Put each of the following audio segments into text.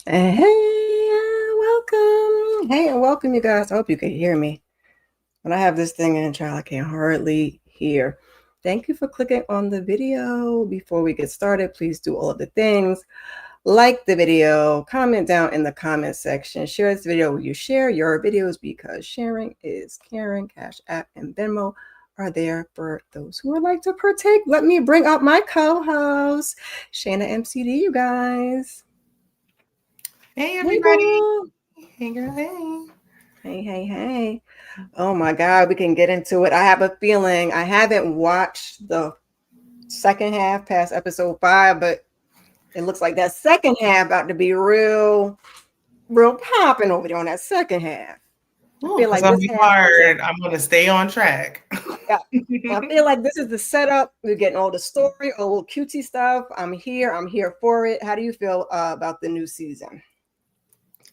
Hey, welcome. Hey, and welcome, you guys. I hope you can hear me. When I have this thing in, child, I can hardly hear. Thank you for clicking on the video. Before we get started, please do all of the things. Like the video, comment down in the comment section, share this video where you share your videos because sharing is caring. Cash App and Venmo are there for those who would like to partake. Let me bring up my co-host, ShanaMcD, you guys. Hey everybody. Hey, girl. Hey girl, hey. Hey. Oh my God, we can get into it. I have a feeling I haven't watched the second half past episode 5, but it looks like that second half about to be real popping over there on that second half. I Ooh, feel it's like gonna this be half is hard. I'm gonna stay on track. I feel like this is the setup. We're getting all the story, all the cutesy stuff. I'm here for it. How do you feel about the new season?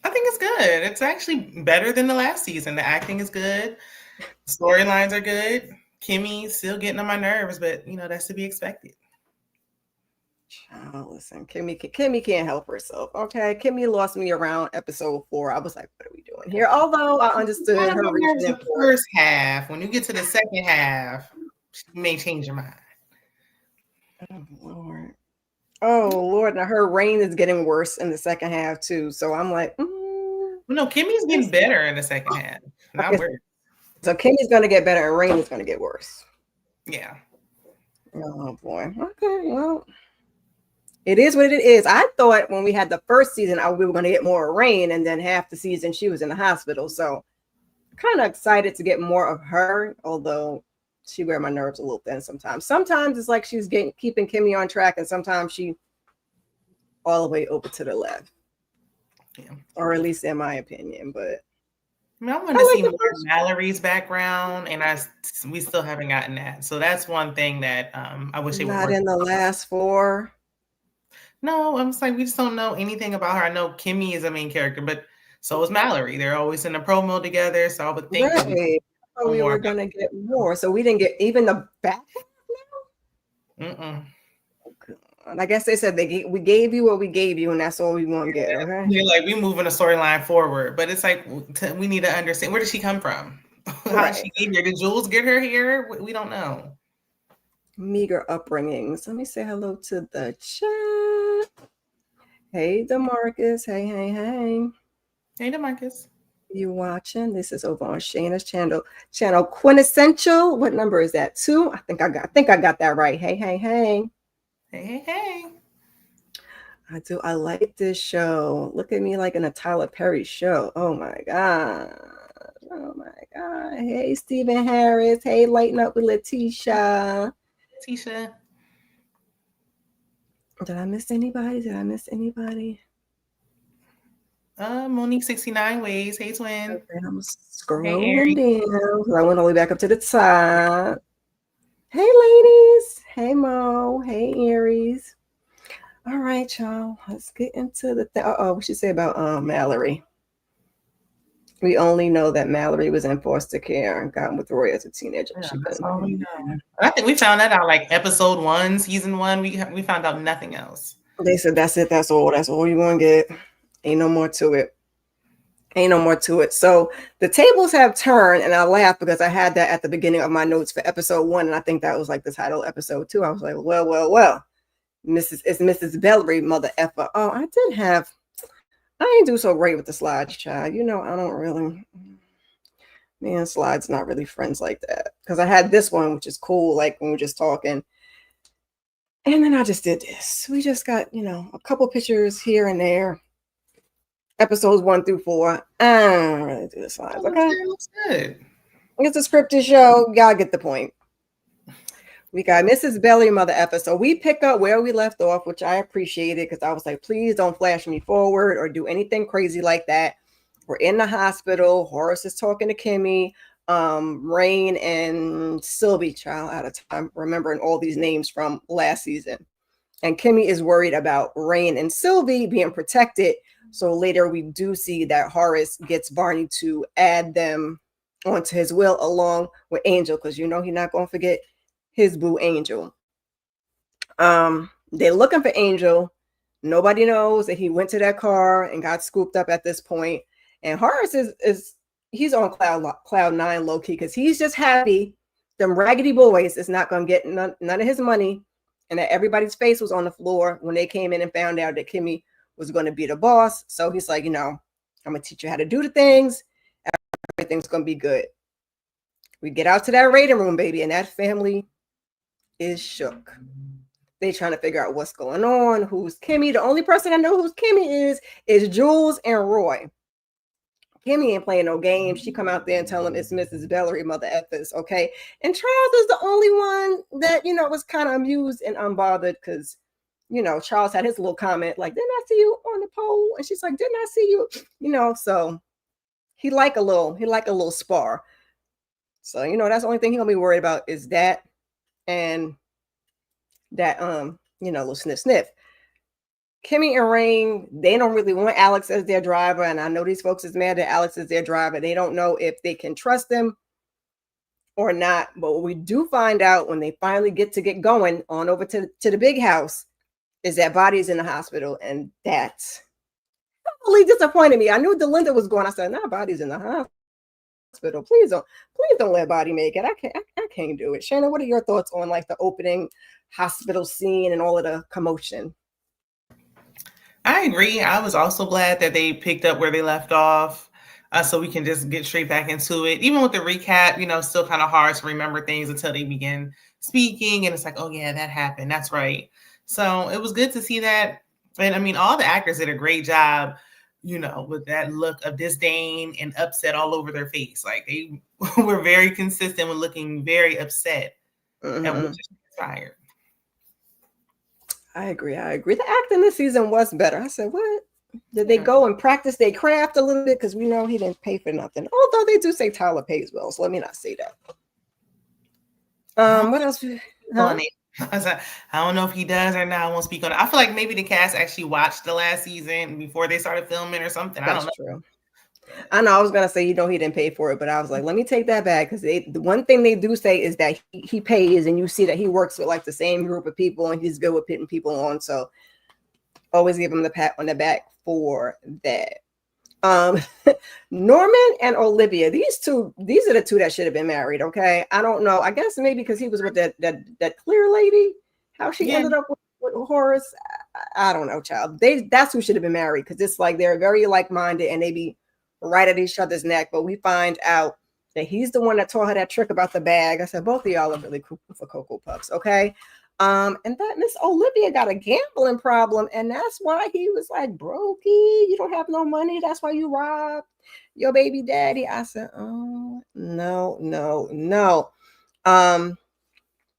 I think it's good. It's actually better than the last season. The acting is good. Storylines are good. Kimmy's still getting on my nerves, but that's to be expected. Oh, listen, Kimmy can't help herself. Okay, Kimmy lost me around episode 4. I was like, "What are we doing here?" Although I understood her reasoning The for it. first half. When you get to the second half, you may change your mind. Oh Lord, oh Lord! Now her reign is getting worse in the second half too. So I'm like, Well, no, Kimmy's getting better in the second half. Not okay. worse. So Kimmy's gonna get better, and Rain is gonna get worse. Yeah. Oh boy. Okay, well. It is what it is. I thought when we had the first season, we were going to get more Rain, and then half the season she was in the hospital. So kind of excited to get more of her, although she wear my nerves a little thin sometimes. Sometimes it's like she's keeping Kimmy on track, and sometimes she all the way over to the left. Yeah. Or at least in my opinion. But I want to see more of Mallory's background, and we still haven't gotten that. So that's one thing that I wish they would not work in the last 4. No, I'm just like, we just don't know anything about her. I know Kimmy is a main character, but so is Mallory. They're always in a promo together, so I would think that Right. We more were going to get more. So we didn't get even the back half now? And I guess they said we gave you what we gave you, and that's all we want to get. Okay. They're like, we moving a storyline forward, but it's like we need to understand, where did she come from? How did she get here? Did Jules get her here? We don't know. Meager upbringings. Let me say hello to the chat. Hey, DeMarcus. Hey. Hey, DeMarcus. You watching? This is over on Shana's channel. Quintessential. What number is that? 2? I think I got that right. Hey. Hey. I do. I like this show. Look at me like in a Tyler Perry show. Oh my God. Hey, Stephen Harris. Hey, Lighten Up with Letitia. Did I miss anybody? Monique 69 Ways. Hey, twin. Okay, I'm scrolling down. I went all the way back up to the top. Hey, ladies. Hey, Mo. Hey, Aries. All right, y'all. Let's get into the thing. What should say about Mallory? We only know that Mallory was in foster care and got with Roy as a teenager. Yeah, that's all we know. I think we found that out like episode 1, season 1. We found out nothing else. They said that's it. That's all you're gonna get. Ain't no more to it. So the tables have turned, and I laughed because I had that at the beginning of my notes for episode 1, and I think that was like the title of episode 2. I was like, well, Mrs. Bellery, mother effer. Oh, I ain't do so great with the slides, child. I don't really. Man, slides not really friends like that. Because I had this one, which is cool, like when we're just talking. And then I just did this. We just got, a couple pictures here and there. Episodes 1 through 4. I don't really do the slides, okay? Looks good. It's a scripted show. Y'all get the point. We got Mrs. Belly, mother effer. So we pick up where we left off, which I appreciated because I was like, please don't flash me forward or do anything crazy like that. We're in the hospital. Horace is talking to Kimmy. Rain and Sylvie, child, out of time remembering all these names from last season. And Kimmy is worried about Rain and Sylvie being protected. So later we do see that Horace gets Barney to add them onto his will along with Angel, because he's not going to forget his boo Angel. They're looking for Angel. Nobody knows that he went to that car and got scooped up at this point. And Horace is he's on cloud nine low key because he's just happy them raggedy boys is not going to get none of his money, and that everybody's face was on the floor when they came in and found out that Kimmy was going to be the boss. So he's like, I'm going to teach you how to do the things. Everything's going to be good. We get out to that raiding room, baby, and that family is shook. They trying to figure out what's going on, who's Kimmy. The only person I know who's Kimmy is Jules and Roy. Kimmy ain't playing no games. She come out there and tell them it's Mrs. Bellery, mother effers, okay? And Charles is the only one that, was kind of amused and unbothered because, Charles had his little comment like, didn't I see you on the pole? And she's like, didn't I see you? So he like a little spar. So, that's the only thing he'll be worried about is that and that, little sniff. Kimmy and Rain, they don't really want Alex as their driver. And I know these folks is mad that Alex is their driver. They don't know if they can trust him or not. But what we do find out when they finally get going on over to the big house is that Body's in the hospital. And that totally disappointed me. I knew Delinda was going. I said, nah, Body's in the hospital. Please don't let Body make it. I can't do it. Shannon, what are your thoughts on like the opening hospital scene and all of the commotion? I agree. I was also glad that they picked up where they left off, so we can just get straight back into it. Even with the recap, still kind of hard to remember things until they begin speaking, and it's like, oh yeah, that happened. That's right. So it was good to see that. And I mean, all the actors did a great job, with that look of disdain and upset all over their face. Like they were very consistent with looking very upset and was just inspired. I agree. The acting this season was better. I said, what? Did they go and practice their craft a little bit? Because we know he didn't pay for nothing. Although they do say Tyler pays well, so let me not say that. What else? Huh? I don't know if he does or not. I won't speak on it. I feel like maybe the cast actually watched the last season before they started filming or something. I don't know. True. I know I was gonna say he didn't pay for it, but I was like, let me take that back because the one thing they do say is that he pays, and you see that he works with like the same group of people, and he's good with pitting people on. So always give him the pat on the back for that. Norman and Olivia, these are the two that should have been married. Okay, I don't know. I guess maybe because he was with that clear lady. How she ended up with Horace, I don't know, child. That's who should have been married because it's like they're very like-minded and they be right at each other's neck. But we find out that he's the one that taught her that trick about the bag. I said both of y'all are really cool for Cocoa Puffs, okay? And that Miss Olivia got a gambling problem, and that's why he was like, brokey, you don't have no money. That's why you robbed your baby daddy. I said, oh, no.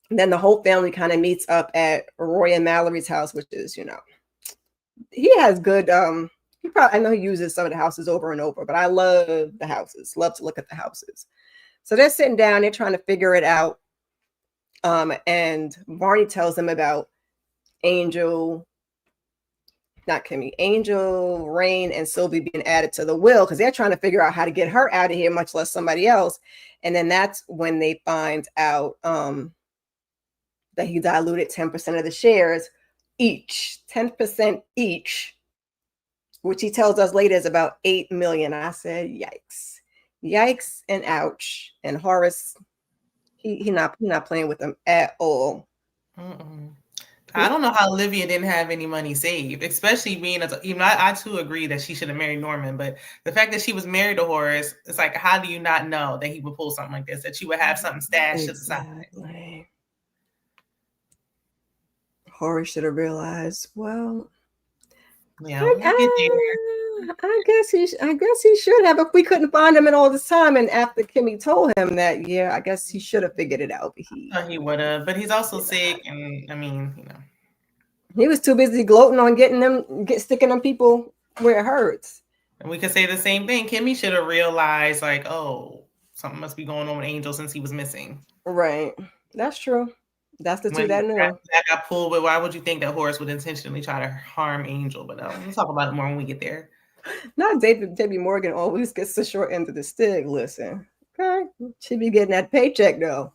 Then the whole family kind of meets up at Roy and Mallory's house, which is, he has good, I know he uses some of the houses over and over, but I love the houses, love to look at the houses. So they're sitting down, they're trying to figure it out. And Barney tells them about Angel, Rain, and Sylvie being added to the will because they're trying to figure out how to get her out of here, much less somebody else. And then that's when they find out that he diluted 10% of the shares each, 10% each, which he tells us later is about 8 million. I said, yikes and ouch. And Horace, he not playing with them at all. I don't know how Olivia didn't have any money saved, especially being I too agree that she should have married Norman, but the fact that she was married to Horace, it's like, how do you not know that he would pull something like this, that you would have something stashed to the side? Horace should have realized, well, yeah, I guess he should have if we couldn't find him in all this time. And after Kimmy told him that, yeah, I guess he should have figured it out. But he would have, but he's also sick, and I mean, he was too busy gloating on sticking them people where it hurts. And we could say the same thing. Kimmy should have realized, like, oh, something must be going on with Angel since he was missing. Right, that's true. That's the two that knew. That got pulled, but why would you think that Horace would intentionally try to harm Angel? But we'll talk about it more when we get there. Not Debbie Morgan always gets the short end of the stick. Listen, okay, she be getting that paycheck though.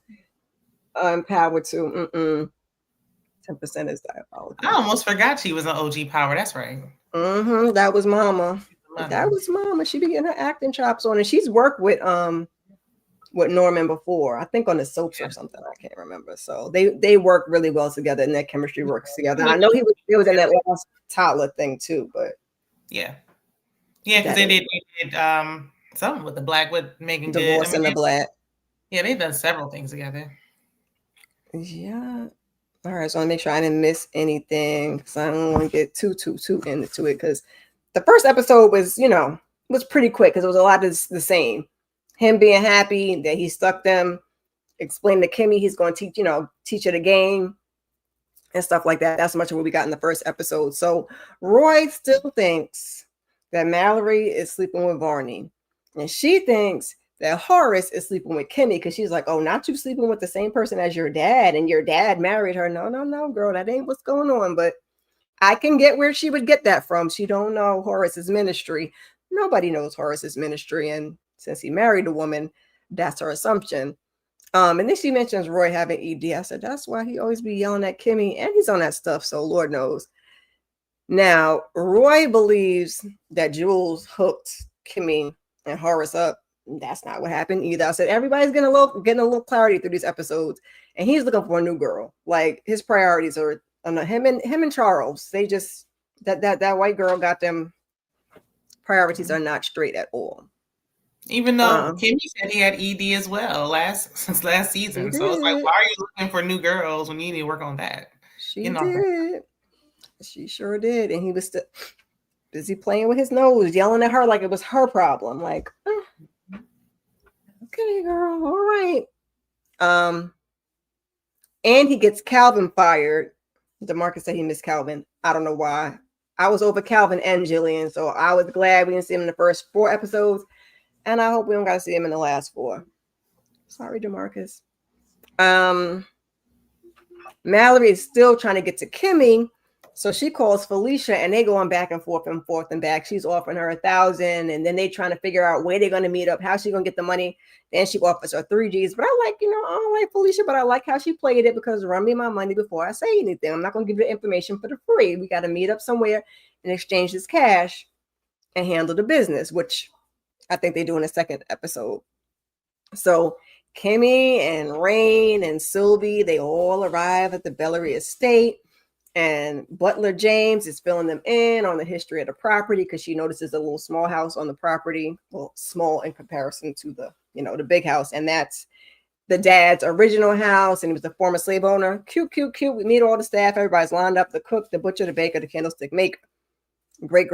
Power to. 10% is diabolical. I almost forgot she was an OG Power. That's right. That was Mama. That was Mama. She be getting her acting chops on, and she's worked with Norman before. I think on the soaps or something. I can't remember. So they work really well together, and their chemistry works together. I know he was in that last toddler thing too, but yeah, because they did something with the Black with Megan Divorce Good. and the Black. Yeah, they've done several things together. Yeah. All right, so I want to make sure I didn't miss anything because I don't want to get too into it because the first episode was, was pretty quick because it was a lot of the same. Him being happy that he stuck them, explain to Kimmy he's going to teach her the game and stuff like that. That's much of what we got in the first episode. So Roy still thinks that Mallory is sleeping with Varney, and she thinks that Horace is sleeping with Kimmy because she's like, oh, not you sleeping with the same person as your dad, and your dad married her. No, girl, that ain't what's going on. But I can get where she would get that from. She don't know Horace's ministry. Nobody knows Horace's ministry, and since he married a woman, that's her assumption. And then she mentions Roy having ED. I said, that's why he always be yelling at Kimmy, and he's on that stuff, so Lord knows. Now, Roy believes that Jules hooked Kimmy and Horace up. That's not what happened either. I said, everybody's getting a little clarity through these episodes, and he's looking for a new girl. Like, his priorities are him and Charles. They just, that white girl got them. Priorities are not straight at all. Even though Kimmy said he had ED as well since last season. So it's like, why are you looking for new girls when you need to work on that? She did. She sure did. And he was still busy playing with his nose, yelling at her like it was her problem. Like, okay, girl, all right. And he gets Calvin fired. DeMarcus said he missed Calvin. I don't know why. I was over Calvin and Jillian, so I was glad we didn't see him in the first 4 episodes. And I hope we don't got to see him in the last 4. Sorry, DeMarcus. Mallory is still trying to get to Kimmy, so she calls Felicia, and they going back and forth and back. She's offering her $1,000, and then they trying to figure out where they're going to meet up, how she's going to get the money. Then she offers her 3 Gs. But I don't like Felicia, but I like how she played it because run me my money before I say anything. I'm not going to give you the information for the free. We got to meet up somewhere and exchange this cash and handle the business, which I think they do in the second episode. So Kimmy and Rain and Sylvie, they all arrive at the Bellary estate, and Butler James is filling them in on the history of the property because she notices a little small house on the property. Well, small in comparison to the big house, and that's the dad's original house, and he was the former slave owner. Cute. We meet all the staff. Everybody's lined up: the cook, the butcher, the baker, the candlestick maker. Great.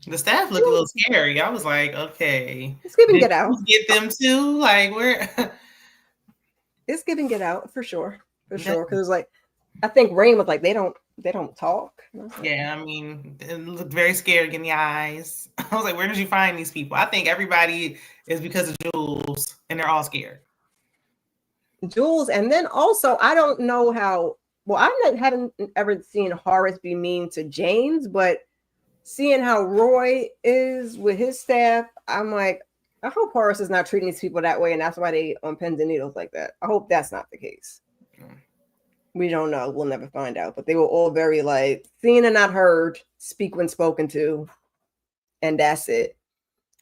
The staff looked a little scary. I was like, okay. It's giving Get Out. Get them too? Like, where? It's giving Get Out for sure. Because like, I think Rain was like, they don't talk. Yeah, I mean, it looked very scary in the eyes. I was like, where did you find these people? I think everybody is because of Jules, and they're all scared. Jules, and then also, I don't know how. Well, I haven't ever seen Horace be mean to James, but seeing how Roy is with his staff, I'm like, I hope Horace is not treating these people that way, and that's why they on pins and needles like that. I hope that's not the case. We don't know. We'll never find out. But they were all very like, seen and not heard, speak when spoken to, and that's it.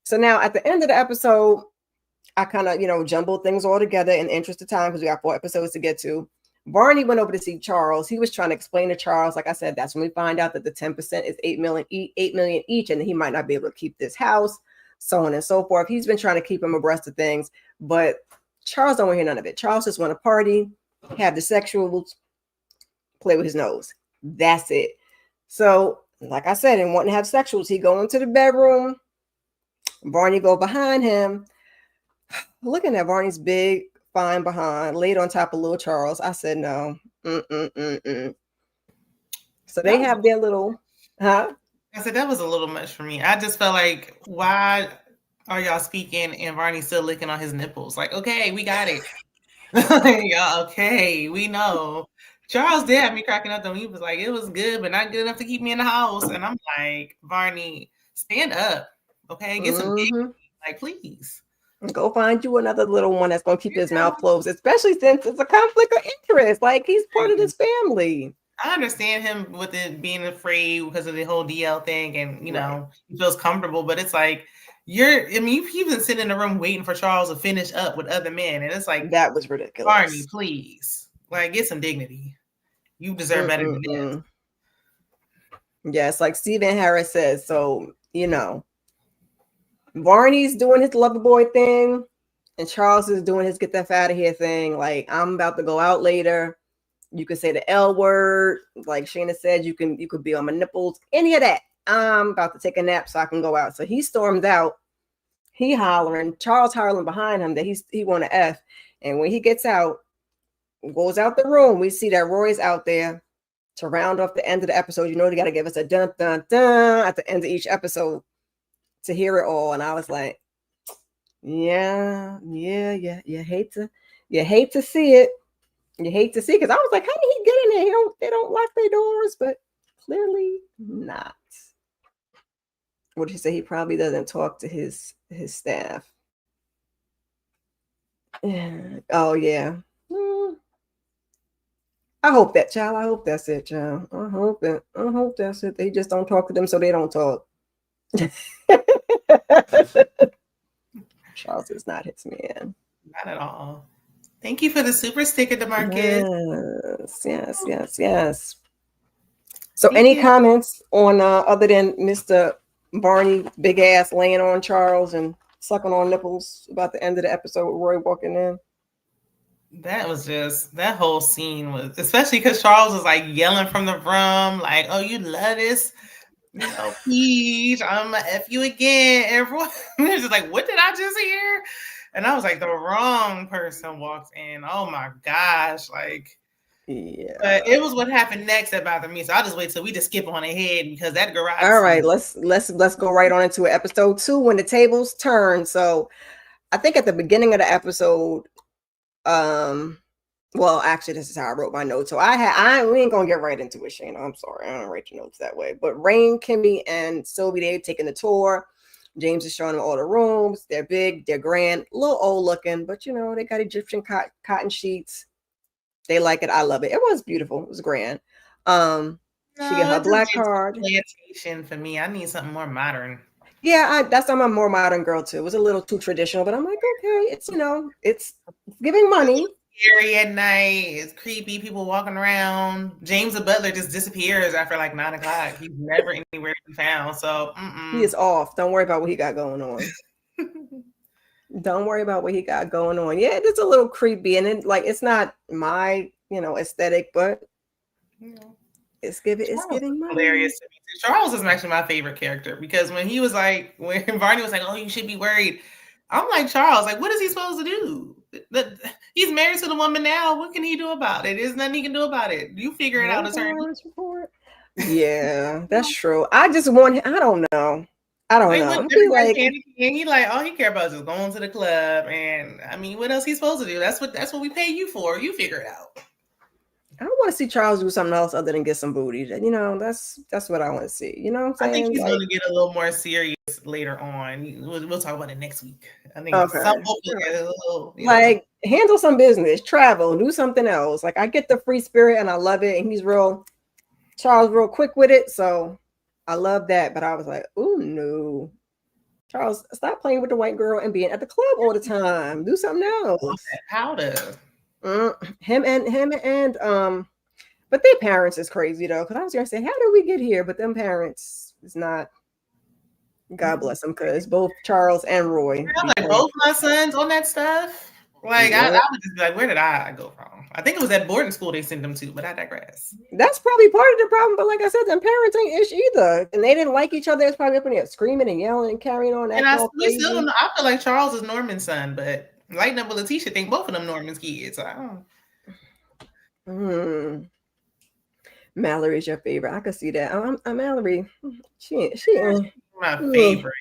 So now at the end of the episode, I kind of, jumbled things all together in the interest of time because we got 4 episodes to get to. Barney went over to see Charles. He was trying to explain to Charles, like I said, that's when we find out that the 10% is $8 million each, and he might not be able to keep this house, so on and so forth. He's been trying to keep him abreast of things, but Charles don't want to hear none of it. Charles just want to party, have the sexuals, play with his nose. That's it. So, like I said, and wanting to have sexuals, he go into the bedroom. Barney go behind him. Looking at Barney's big, fine behind, laid on top of little Charles. I said, no. So they have their little, I said, that was a little much for me. I just felt like, why are y'all speaking and Barney's still licking on his nipples? Like, okay, we got it. Okay, we know. Charles did have me cracking up though. He was like, it was good, but not good enough to keep me in the house. And I'm like, Barney, stand up. Okay, get some dick. Like, please. Go find you another little one that's gonna keep his mouth closed, especially since it's a conflict of interest. Like he's part of this family. I understand him with it being afraid because of the whole DL thing, and you know he feels comfortable. But it's like you've even sitting in the room waiting for Charles to finish up with other men, and it's like that was ridiculous. Barney, please, like get some dignity. You deserve better than this. Yes, like Stephen Harris says. So you know, Barney's doing his lover boy thing, and Charles is doing his get that out of here thing. Like I'm about to go out later. You could say the L word, like Shana said. You could be on my nipples, any of that. I'm about to take a nap so I can go out. So he stormed out. He hollering, Charles hollering behind him that he want to F. And when he gets out, goes out the room, we see that Roy's out there to round off the end of the episode. You know they got to give us a dun dun dun at the end of each episode to hear it all. And I was like, yeah. You hate to see it. You hate to see, because I was like, how did he get in there? They don't lock their doors, but clearly not. What did he say? He probably doesn't talk to his staff. Oh yeah. I hope that, child. I hope that's it, child. I hope that's it. They just don't talk to them, so they don't talk. Charles is not his man. Not at all. Thank you for the super sticker, DeMarcus. Yes. So any comments on other than Mr. Barney big ass laying on Charles and sucking on nipples about the end of the episode with Roy walking in? That was just, that whole scene was, especially because Charles was like yelling from the room, like, oh, you love this, you know, Peach, I'm gonna F you again. Everyone was just like, what did I just hear? And I was like, the wrong person walked in. Oh my gosh. Like, yeah. But it was what happened next that bothered me. So I'll just wait till we just skip on ahead because that garage. All right, let's go right on into episode 2 when the tables turn. So I think at the beginning of the episode, well, actually, this is how I wrote my notes. So we ain't gonna get right into it, Shana. I'm sorry, I don't write your notes that way. But Rain, Kimmy, and Sylvie, they're taking the tour. James is showing them all the rooms. They're big, they're grand, a little old looking, but you know, they got Egyptian cotton sheets. They like it. I love it. It was beautiful. It was grand. She got her black card. Plantation for me. I need something more modern. Yeah, I'm a more modern girl too. It was a little too traditional, but I'm like, okay, it's, you know, it's giving money. Scary at night. It's creepy. People walking around. James the butler just disappears after like 9 o'clock. He's never anywhere to be found. So he is off. Don't worry about what he got going on. Don't worry about what he got going on. Yeah, it's a little creepy, and it, like, it's not my, you know, aesthetic, but it's giving money. Hilarious to me. Charles is actually my favorite character because when Barney was like, "Oh, you should be worried," I'm like, Charles, like, what is he supposed to do? He's married to the woman now. What can he do about it? There's nothing he can do about it. You figure it out, attorney. Yeah, that's true. I just want. I don't know. He like, all he care about is just going to the club, and I mean, what else he's supposed to do? That's what we pay you for. You figure it out. I don't want to see Charles do something else other than get some booty. You know, that's what I want to see. You know what I'm saying? I think he's going to get a little more serious later on. We'll talk about it next week. I think handle some business, travel, do something else. Like, I get the free spirit and I love it, and he's Charles real quick with it, so I love that. But I was like, oh no, Charles, stop playing with the white girl and being at the club all the time. Do something else. Powder. Him and but their parents is crazy though, because I was gonna say, how did we get here? But them parents is not. God bless them, because both Charles and Roy. Like both my sons on that stuff. Like I would just be like, where did I go wrong? I think it was at boarding school they sent them to, but I digress. That's probably part of the problem. But like I said, them parents ain't ish either, and they didn't like each other. It's probably up in there screaming and yelling and carrying on. And I still don't know. I feel like Charles is Norman's son, but Light Number Letitia think both of them Norman's kids. So I don't. Mallory's your favorite. I could see that. Mallory. She my favorite.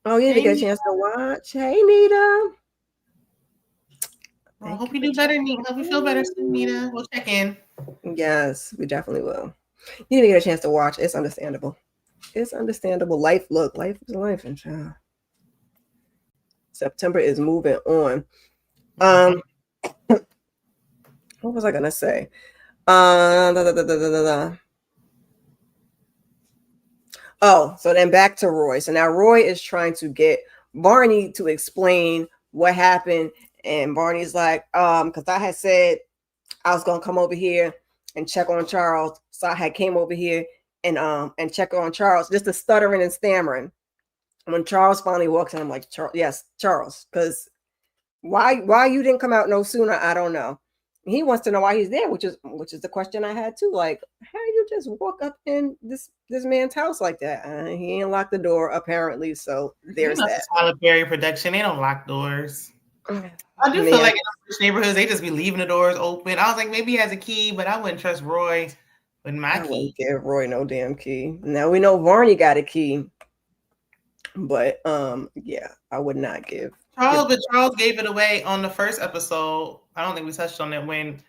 Oh, you didn't get a chance to watch. Hey, Nita. I hope you do better, Nita. Hope you feel better soon, Nita. We'll check in. Yes, we definitely will. You didn't get a chance to watch. It's understandable. Life is life, and child. September is moving on. What was I gonna say? Oh, so then back to Roy. So now Roy is trying to get Barney to explain what happened, and Barney's like, because I had said I was gonna come over here and check on Charles, so I had came over here and check on Charles, just the stuttering and stammering. When Charles finally walks in, I'm like, yes, Charles, because why you didn't come out no sooner? I don't know. He wants to know why he's there, which is the question I had too. Like, how you just walk up in this man's house like that? He ain't locked the door apparently, so there's that. Solitary production. They don't lock doors. I do feel like in rich neighborhoods they just be leaving the doors open. I was like, maybe he has a key, but I wouldn't trust Roy with my key. Wouldn't give Roy no damn key. Now we know Barney got a key, but yeah, I would not give. But Charles gave it away on the first episode. I don't think we touched on it when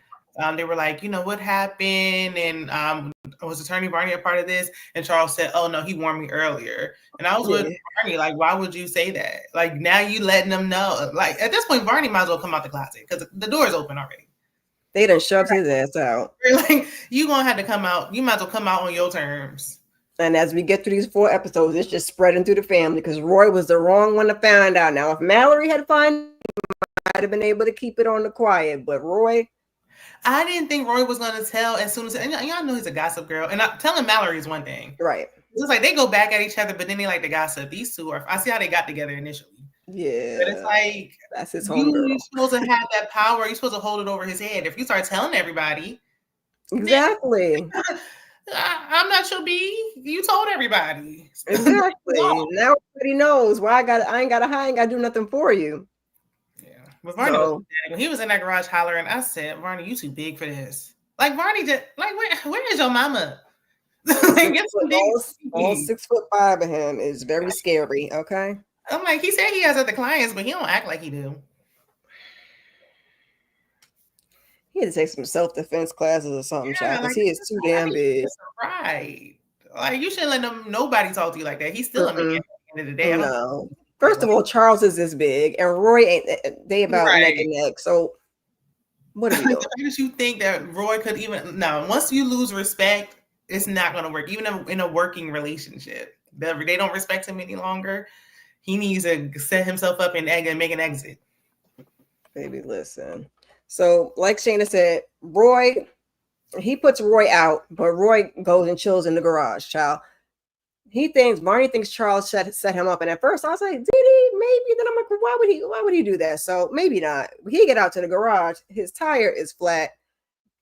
they were like, what happened, and was Attorney Barney a part of this? And Charles said, "Oh no, he warned me earlier." And I was with Barney, like, why would you say that? Like, now you letting them know. Like, at this point, Barney might as well come out the closet because the door is open already. They done shoved his ass out. Like, you gonna have to come out. You might as well come out on your terms. And as we get through these 4 episodes, it's just spreading through the family because Roy was the wrong one to find out. Now, if Mallory had found, might have been able to keep it on the quiet, but Roy. I didn't think Roy was going to tell as soon as, and y'all know he's a gossip girl. And telling Mallory is one thing. Right. It's like they go back at each other, but then they like to gossip. These two I see how they got together initially. Yeah. But it's like, that's his homegirl. You're supposed to have that power. You're supposed to hold it over his head. If you start telling everybody. Exactly. I'm not your B. You told everybody. Exactly. Now everybody knows why I ain't gotta hide, ain't gotta do nothing for you. Yeah. But Barney when he was in that garage hollering, I said, Barney, you too big for this. Like Barney just like where is your mama? Like, all 6'5" of him is very scary, okay? I'm like, he said he has other clients, but he don't act like he do. He had to take some self-defense classes or something, child, because he is too damn big. Right. Like, you shouldn't let nobody talk to you like that. He's still a man at the end of the day. No. First of all, Charles is this big, and Roy ain't. They about neck and neck. So, what are we doing? The fact that you think that Roy could even once you lose respect, it's not going to work. Even in a working relationship, they don't respect him any longer. He needs to set himself up and make an exit. Baby, listen. So, like Shana said, Roy, he puts Roy out, but Roy goes and chills in the garage, child. Barney thinks Charles set him up. And at first I was like, did he? Maybe. Then I'm like, why would he do that? So maybe not. He get out to the garage. His tire is flat.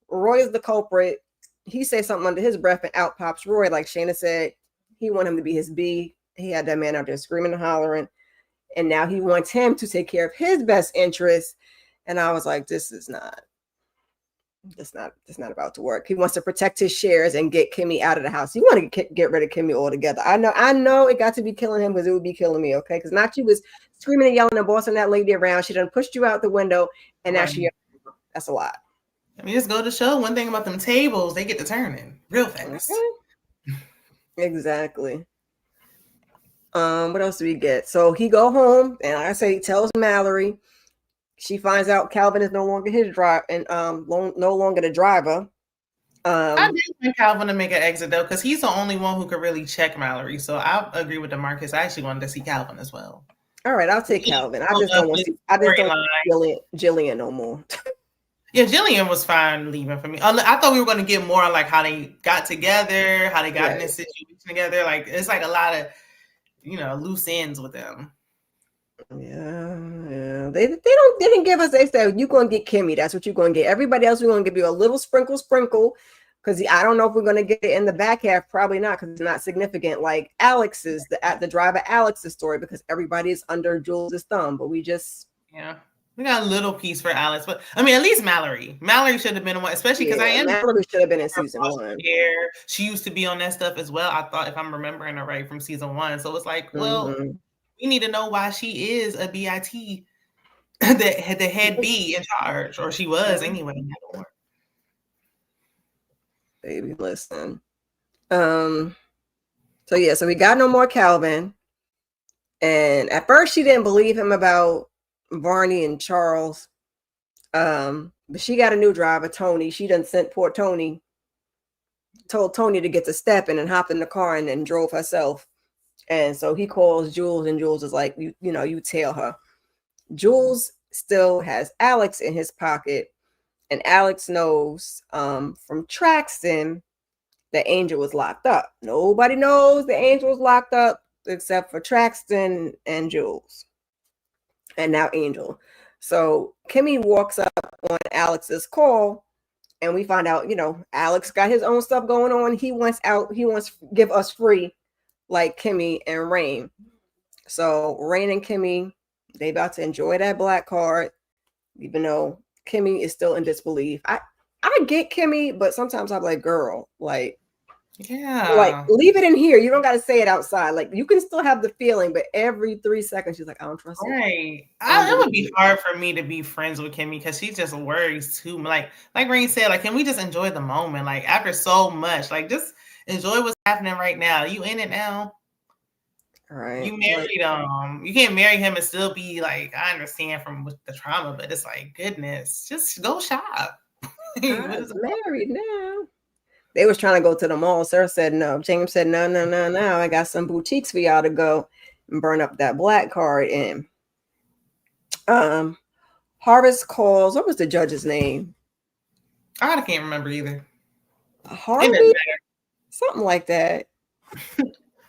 Roy is the culprit. He says something under his breath and out pops Roy. Like Shana said, he wanted him to be his B. He had that man out there screaming and hollering. And now he wants him to take care of his best interests. And I was like, this is not about to work. He wants to protect his shares and get Kimmy out of the house. You want to get rid of Kimmy altogether. I know it got to be killing him because it would be killing me, okay? Because Nachi was screaming and yelling and bossing that lady around. She done pushed you out the window, and now that's a lot. I mean, just go to show one thing about them tables, they get to turning real fast. Okay. Exactly. What else do we get? So he go home, and like I say, he tells Mallory. She finds out Calvin is no longer his driver and no longer the driver. I do want Calvin to make an exit though, because he's the only one who could really check Mallory. So I agree with DeMarcus. I actually wanted to see Calvin as well. All right, I'll take Calvin. I just don't want Jillian no more. Yeah, Jillian was fine leaving for me. I thought we were going to get more on like how they got together, how they got in this situation together. Like it's like a lot of loose ends with them. Yeah. They didn't give us. They said you're gonna get Kimmy. That's what you're gonna get. Everybody else, we're gonna give you a little sprinkle, because I don't know if we're gonna get it in the back half. Probably not, because it's not significant. Like Alex's, the driver Alex's story, because everybody is under Jules' thumb. But we just we got a little piece for Alex, but I mean at least Mallory should have been the one, especially because Mallory should have been in season 1. She used to be on that stuff as well. I thought, if I'm remembering it right, from season 1. So it's like, well. We need to know why she is a BIT, the head B in charge, or she was anyway. Baby, listen. So we got no more Calvin. And at first she didn't believe him about Barney and Charles. But she got a new driver, Tony. She done sent poor Tony, told Tony to get to stepping and hop in the car and then drove herself. And so he calls Jules, and Jules is like, you tell her. Jules still has Alex in his pocket, and Alex knows from Traxton that Angel was locked up. Nobody knows the Angel was locked up except for Traxton and Jules, and now Angel. So Kimmy walks up on Alex's call, and we find out, Alex got his own stuff going on. He wants out. He wants to give us free, like Kimmy and Rain. So Rain and Kimmy, they about to enjoy that black card, even though Kimmy is still in disbelief. I get Kimmy, but sometimes I'm like, girl, like, yeah, leave it in here. You don't got to say it outside. Like, you can still have the feeling, but every 3 seconds she's like, I don't trust it. Right. It would be hard for me to be friends with Kimmy because she just worries too much. Like Rain said, like, can we just enjoy the moment? Like, after so much, like, just enjoy what's happening right now. You in it now. Right. You married you can't marry him and still be like, I understand from the trauma, but it's like, goodness, just go shop. I'm married now. They was trying to go to the mall. Sarah said no. James said no. I got some boutiques for y'all to go and burn up that black card in. Harvest calls. What was the judge's name? I can't remember either. Harvey, something like that.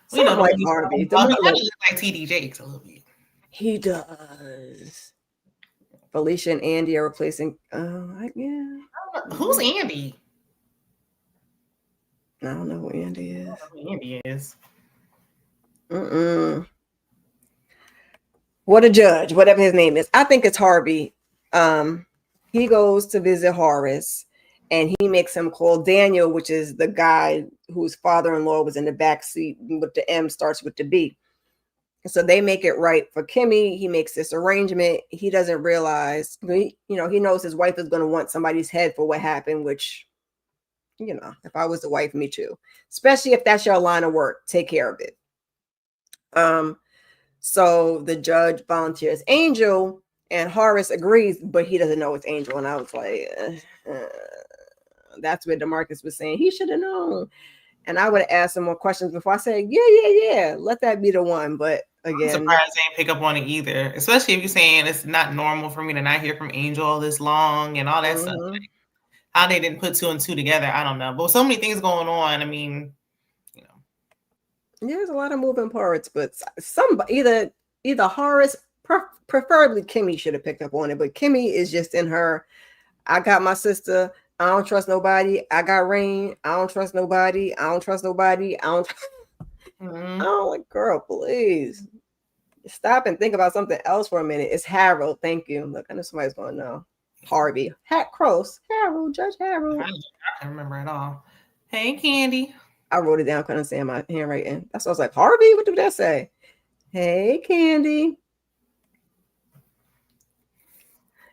Something like Harvey. He looks like TD Jakes a little bit. He does. Felicia and Andy are replacing. Yeah. Who's Andy? I don't know who Andy is. I don't know who Andy is. What a judge, whatever his name is. I think it's Harvey. He goes to visit Horace, and he makes him call Daniel, which is the guy whose father-in-law was in the back seat with the M starts with the B. So they make it right for Kimmy. He makes this arrangement. He doesn't realize, he knows his wife is going to want somebody's head for what happened, which, if I was the wife, me too. Especially if that's your line of work, take care of it. So the judge volunteers Angel, and Horace agrees, but he doesn't know it's Angel. And I was like, that's what DeMarcus was saying. He should have known. And I would have asked some more questions before I said, yeah, let that be the one. But again, I'm surprised they didn't pick up on it either, especially if you're saying it's not normal for me to not hear from Angel all this long and all that stuff. Like, how they didn't put 2 and 2 together, I don't know. But with so many things going on, I mean, there's a lot of moving parts, but either Horace, preferably Kimmy, should have picked up on it. But Kimmy is just in her, I got my sister, I don't trust nobody. I got Rain, I don't trust nobody. I don't trust nobody. I don't like, girl, please stop and think about something else for a minute. It's Harold. Thank you. Look, I know somebody's going to know. Harvey. Harold, Judge Harold. I can't remember at all. Hey, Candy. I wrote it down, couldn't say my handwriting. That's what I was like, Harvey, what did that say? Hey, Candy.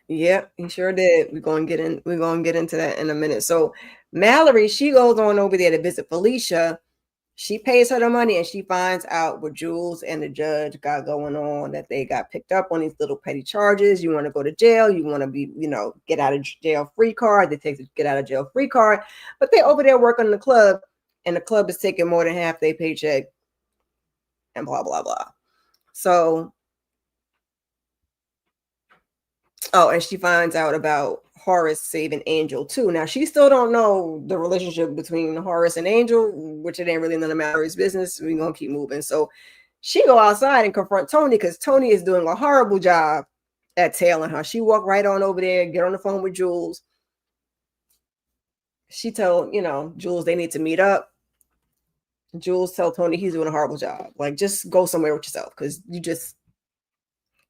Yep, he sure did. We're gonna get into that in a minute. So Mallory, she goes on over there to visit Felicia. She pays her the money, and she finds out what Jules and the judge got going on, that they got picked up on these little petty charges. You want to go to jail, you want to be, get out of jail free card. They take the get out of jail free card, but they over there working in the club, and the club is taking more than half their paycheck, and blah blah blah. So, and she finds out about Horace saving Angel too. Now she still don't know the relationship between Horace and Angel, which it ain't really none of Mallory's business. We're gonna keep moving. So she go outside and confront Tony, because Tony is doing a horrible job at tailing her. She walked right on over there, get on the phone with Jules. She told Jules they need to meet up. Jules tell Tony he's doing a horrible job. Like, just go somewhere with yourself, because you just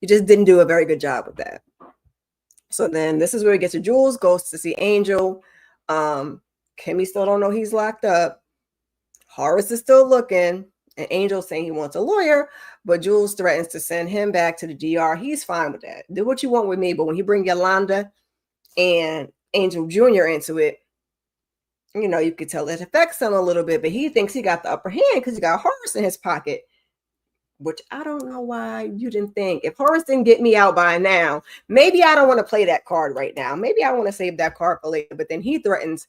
didn't do a very good job with that. So then this is where we get to Jules goes to see Angel. Kimmy still don't know he's locked up. Horace is still looking, and Angel saying he wants a lawyer, but Jules threatens to send him back to the DR. He's fine with that. Do what you want with me, but when you bring Yolanda and Angel Jr. into it, you could tell it affects him a little bit, but he thinks he got the upper hand because he got Horace in his pocket. which I don't know why you didn't think. If Horace didn't get me out by now, maybe I don't want to play that card right now. Maybe I want to save that card for later. But then he threatens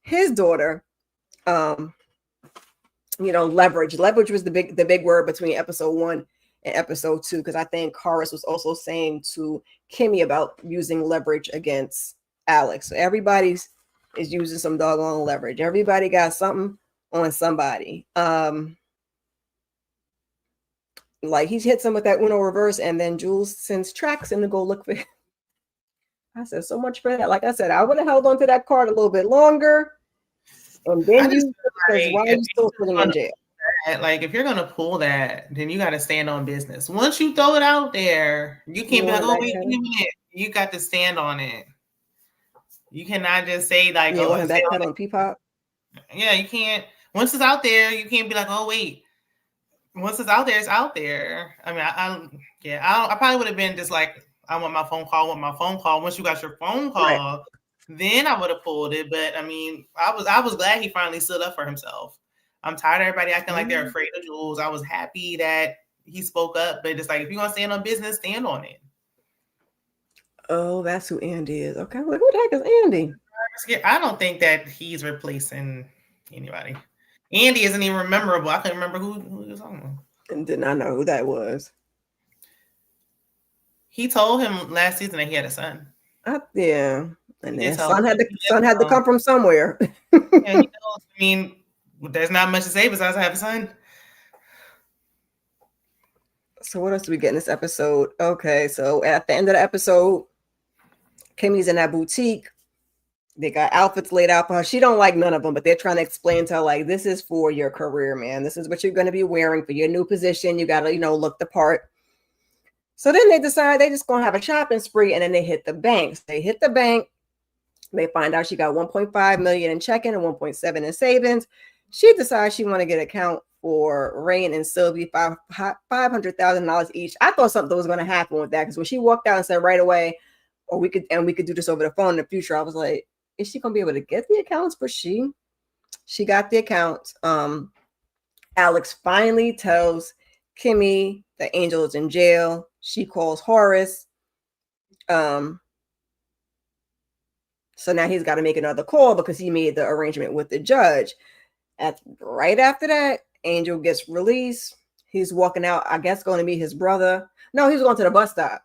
his daughter. Leverage. Leverage was the big word between episode 1 and episode 2, because I think Horace was also saying to Kimmy about using leverage against Alex. So everybody's is using some doggone leverage. Everybody got something on somebody. Like he hits him with that Uno reverse, and then Jules sends tracks him to go look for him. I said, so much for that. Like I said, I would have held on to that card a little bit longer. And then because why are you still sitting in jail? Like, if you're gonna pull that, then you got to stand on business. Once you throw it out there, you can't be like, "Oh, wait a minute." You got to stand on it. You cannot just say like, "Oh, want to backpedal on Peapod." Yeah, you can't. Once it's out there, you can't be like, "Oh, wait." Once it's out there, it's out there. I mean, I probably would have been just like, "I want my phone call. Once you got your phone call, right, then I would have pulled it. But I mean, I was glad he finally stood up for himself. I'm tired of everybody acting like they're afraid of Jules. I was happy that he spoke up, but it's like, if you're gonna stand on business, stand on it. Oh, that's who Andy is. Okay, well, who the heck is Andy? I don't think that he's replacing anybody. Andy isn't even memorable. I couldn't remember who he was on. And did not know who that was. He told him last season that he had a son. Yeah, and their son had to come from somewhere. Yeah, I mean, there's not much to say besides I have a son. So what else do we get in this episode? Okay, so at the end of the episode, Kimmy's in that boutique. They got outfits laid out for her. She don't like none of them, but they're trying to explain to her, like, this is for your career, man. This is what you're going to be wearing for your new position. You got to, look the part. So then they decide they just going to have a shopping spree, and then they hit the banks. They hit the bank. They find out she got $1.5 million in checking and $1.7 in savings. She decides she want to get an account for Rain and Sylvie, $500,000 each. I thought something was going to happen with that, because when she walked out and said right away, or we could do this over the phone in the future, I was like, is she going to be able to get the accounts? But she got the accounts. Alex finally tells Kimmy that Angel is in jail. She calls Horace. So now he's got to make another call because he made the arrangement with the judge. Right after that, Angel gets released. He's walking out, I guess, going to meet his brother. No, he's going to the bus stop.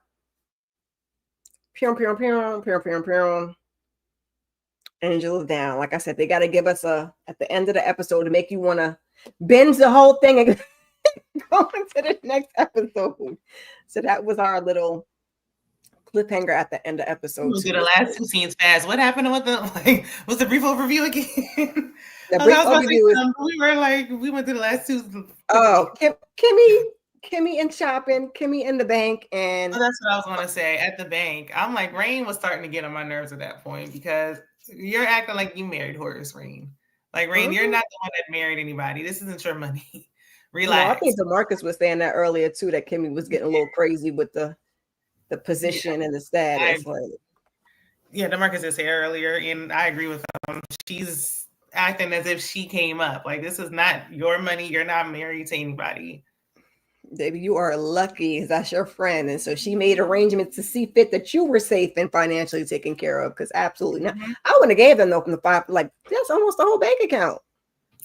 Angel is down. Like I said, they got to give us at the end of the episode to make you want to binge the whole thing and go into the next episode. So that was our little cliffhanger at the end of episode 2. We'll do the last 2 scenes fast. What happened with was the brief overview again? The brief overview we went through the last 2. Oh, Kimmy in shopping, Kimmy in the bank, and that's what I was gonna say. At the bank, I'm like, Rain was starting to get on my nerves at that point, because you're acting like you married Horace, Rain. Like, Rain, you're not the one that married anybody. This isn't your money. Relax. I think DeMarcus was saying that earlier too, that Kimmy was getting a little crazy with the position and the status. DeMarcus did say earlier, and I agree with him. She's acting as if she came up. Like, this is not your money. You're not married to anybody. Baby, you are lucky. That's your friend. And so she made arrangements to see fit that you were safe and financially taken care of. Because absolutely not. I wouldn't have gave them no from the 5. Like, that's almost the whole bank account.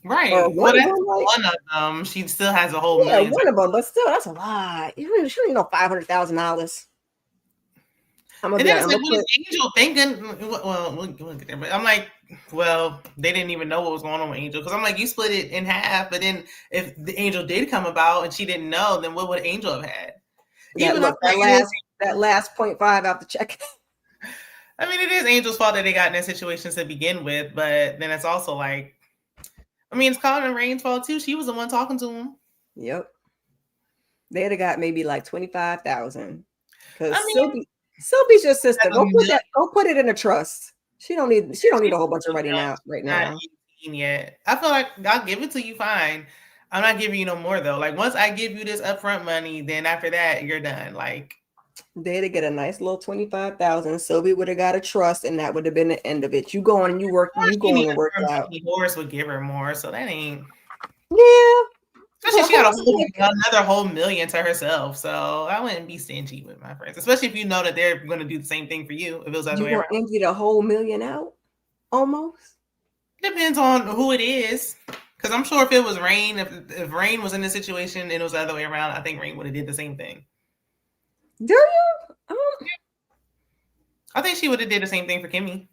Right. One of them. She still has a whole million. One of them, but still, that's a lot. She don't know $500,000. And then it's like, what is Angel thinking? Well, we'll get there. But I'm like, well, they didn't even know what was going on with Angel. Because I'm like, you split it in half. But then if the Angel did come about and she didn't know, then what would Angel have had? That last 0.5 out the check. I mean, it is Angel's fault that they got in that situation to begin with. But then it's also like, I mean, it's Colin and Rain's fault too. She was the one talking to him. Yep. They'd have got maybe like $25,000. Because Sylvie's your sister. Go put it in a trust. She don't need a whole bunch of money right now. Yet. I feel like I'll give it to you fine. I'm not giving you no more though. Like, once I give you this upfront money, then after that you're done. Like, they'd get a nice little $25,000. Sylvie would have got a trust, and that would have been the end of it. You go on and you work. You go on and work out. Horace would give her more, so that ain't. Yeah. Especially she got another whole million to herself. So I wouldn't be stingy with my friends, especially if you know that they're going to do the same thing for you. If it was the other way You around. gonna empty the whole million out? Almost. Depends on who it is. Because I'm sure if it was Rain, if Rain was in this situation and it was the other way around, I think Rain would have did the same thing. Do you? I think she would have did the same thing for Kimmy.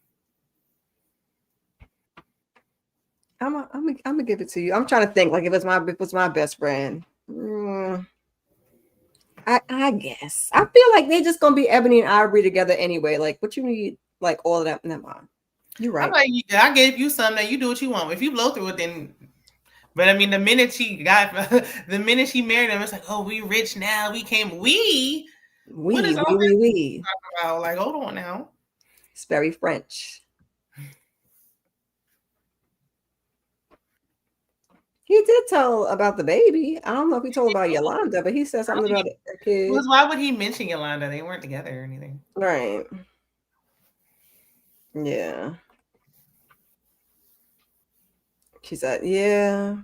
I'm gonna give it to you. I'm trying to think, like, if it's my best friend. I guess. I feel like they're just gonna be Ebony and Ivory together anyway. Like, what you need, like all of that. Never mind. You're right. I'm like, I gave you something that you do what you want. If you blow through it, then. But I mean, the minute she married him, it's like, oh, we rich now. We came. We. What is all we. About? Like, hold on now. It's very French. He did tell about the baby. I don't know if he told about Yolanda, but he said something about a kid. Because why would he mention Yolanda? They weren't together or anything. Right. Yeah. She said, yeah.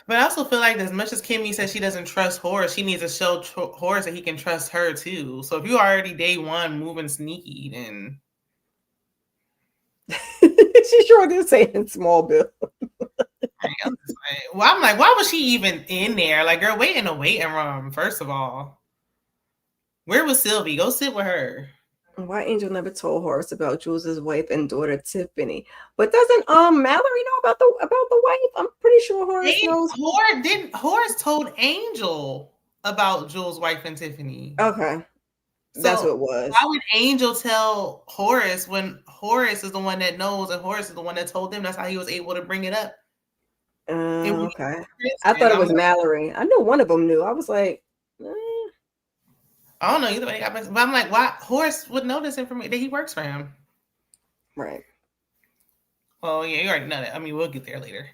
But I also feel like as much as Kimmy says she doesn't trust Horace, she needs to show Horace that he can trust her too. So if you already day one moving sneaky, then... She sure did say in Smallville. Well, I'm like, why was she even in there? Like, girl, wait in a waiting room, first of all. Where was Sylvie? Go sit with her. Why Angel never told Horace about Jules's wife and daughter Tiffany? But doesn't Mallory know about the wife? I'm pretty sure Horace knows. Horace told Angel about Jules' wife and Tiffany. Okay. That's what it was. Why would Angel tell Horace when Horace is the one that knows and Horace is the one that told them? That's how he was able to bring it up. Okay. I thought it was Mallory. I knew one of them knew. I was like, I don't know either way. But I'm like, why Horace would know this information that he works for him? Right. Oh yeah, you already know that. I mean, we'll get there later.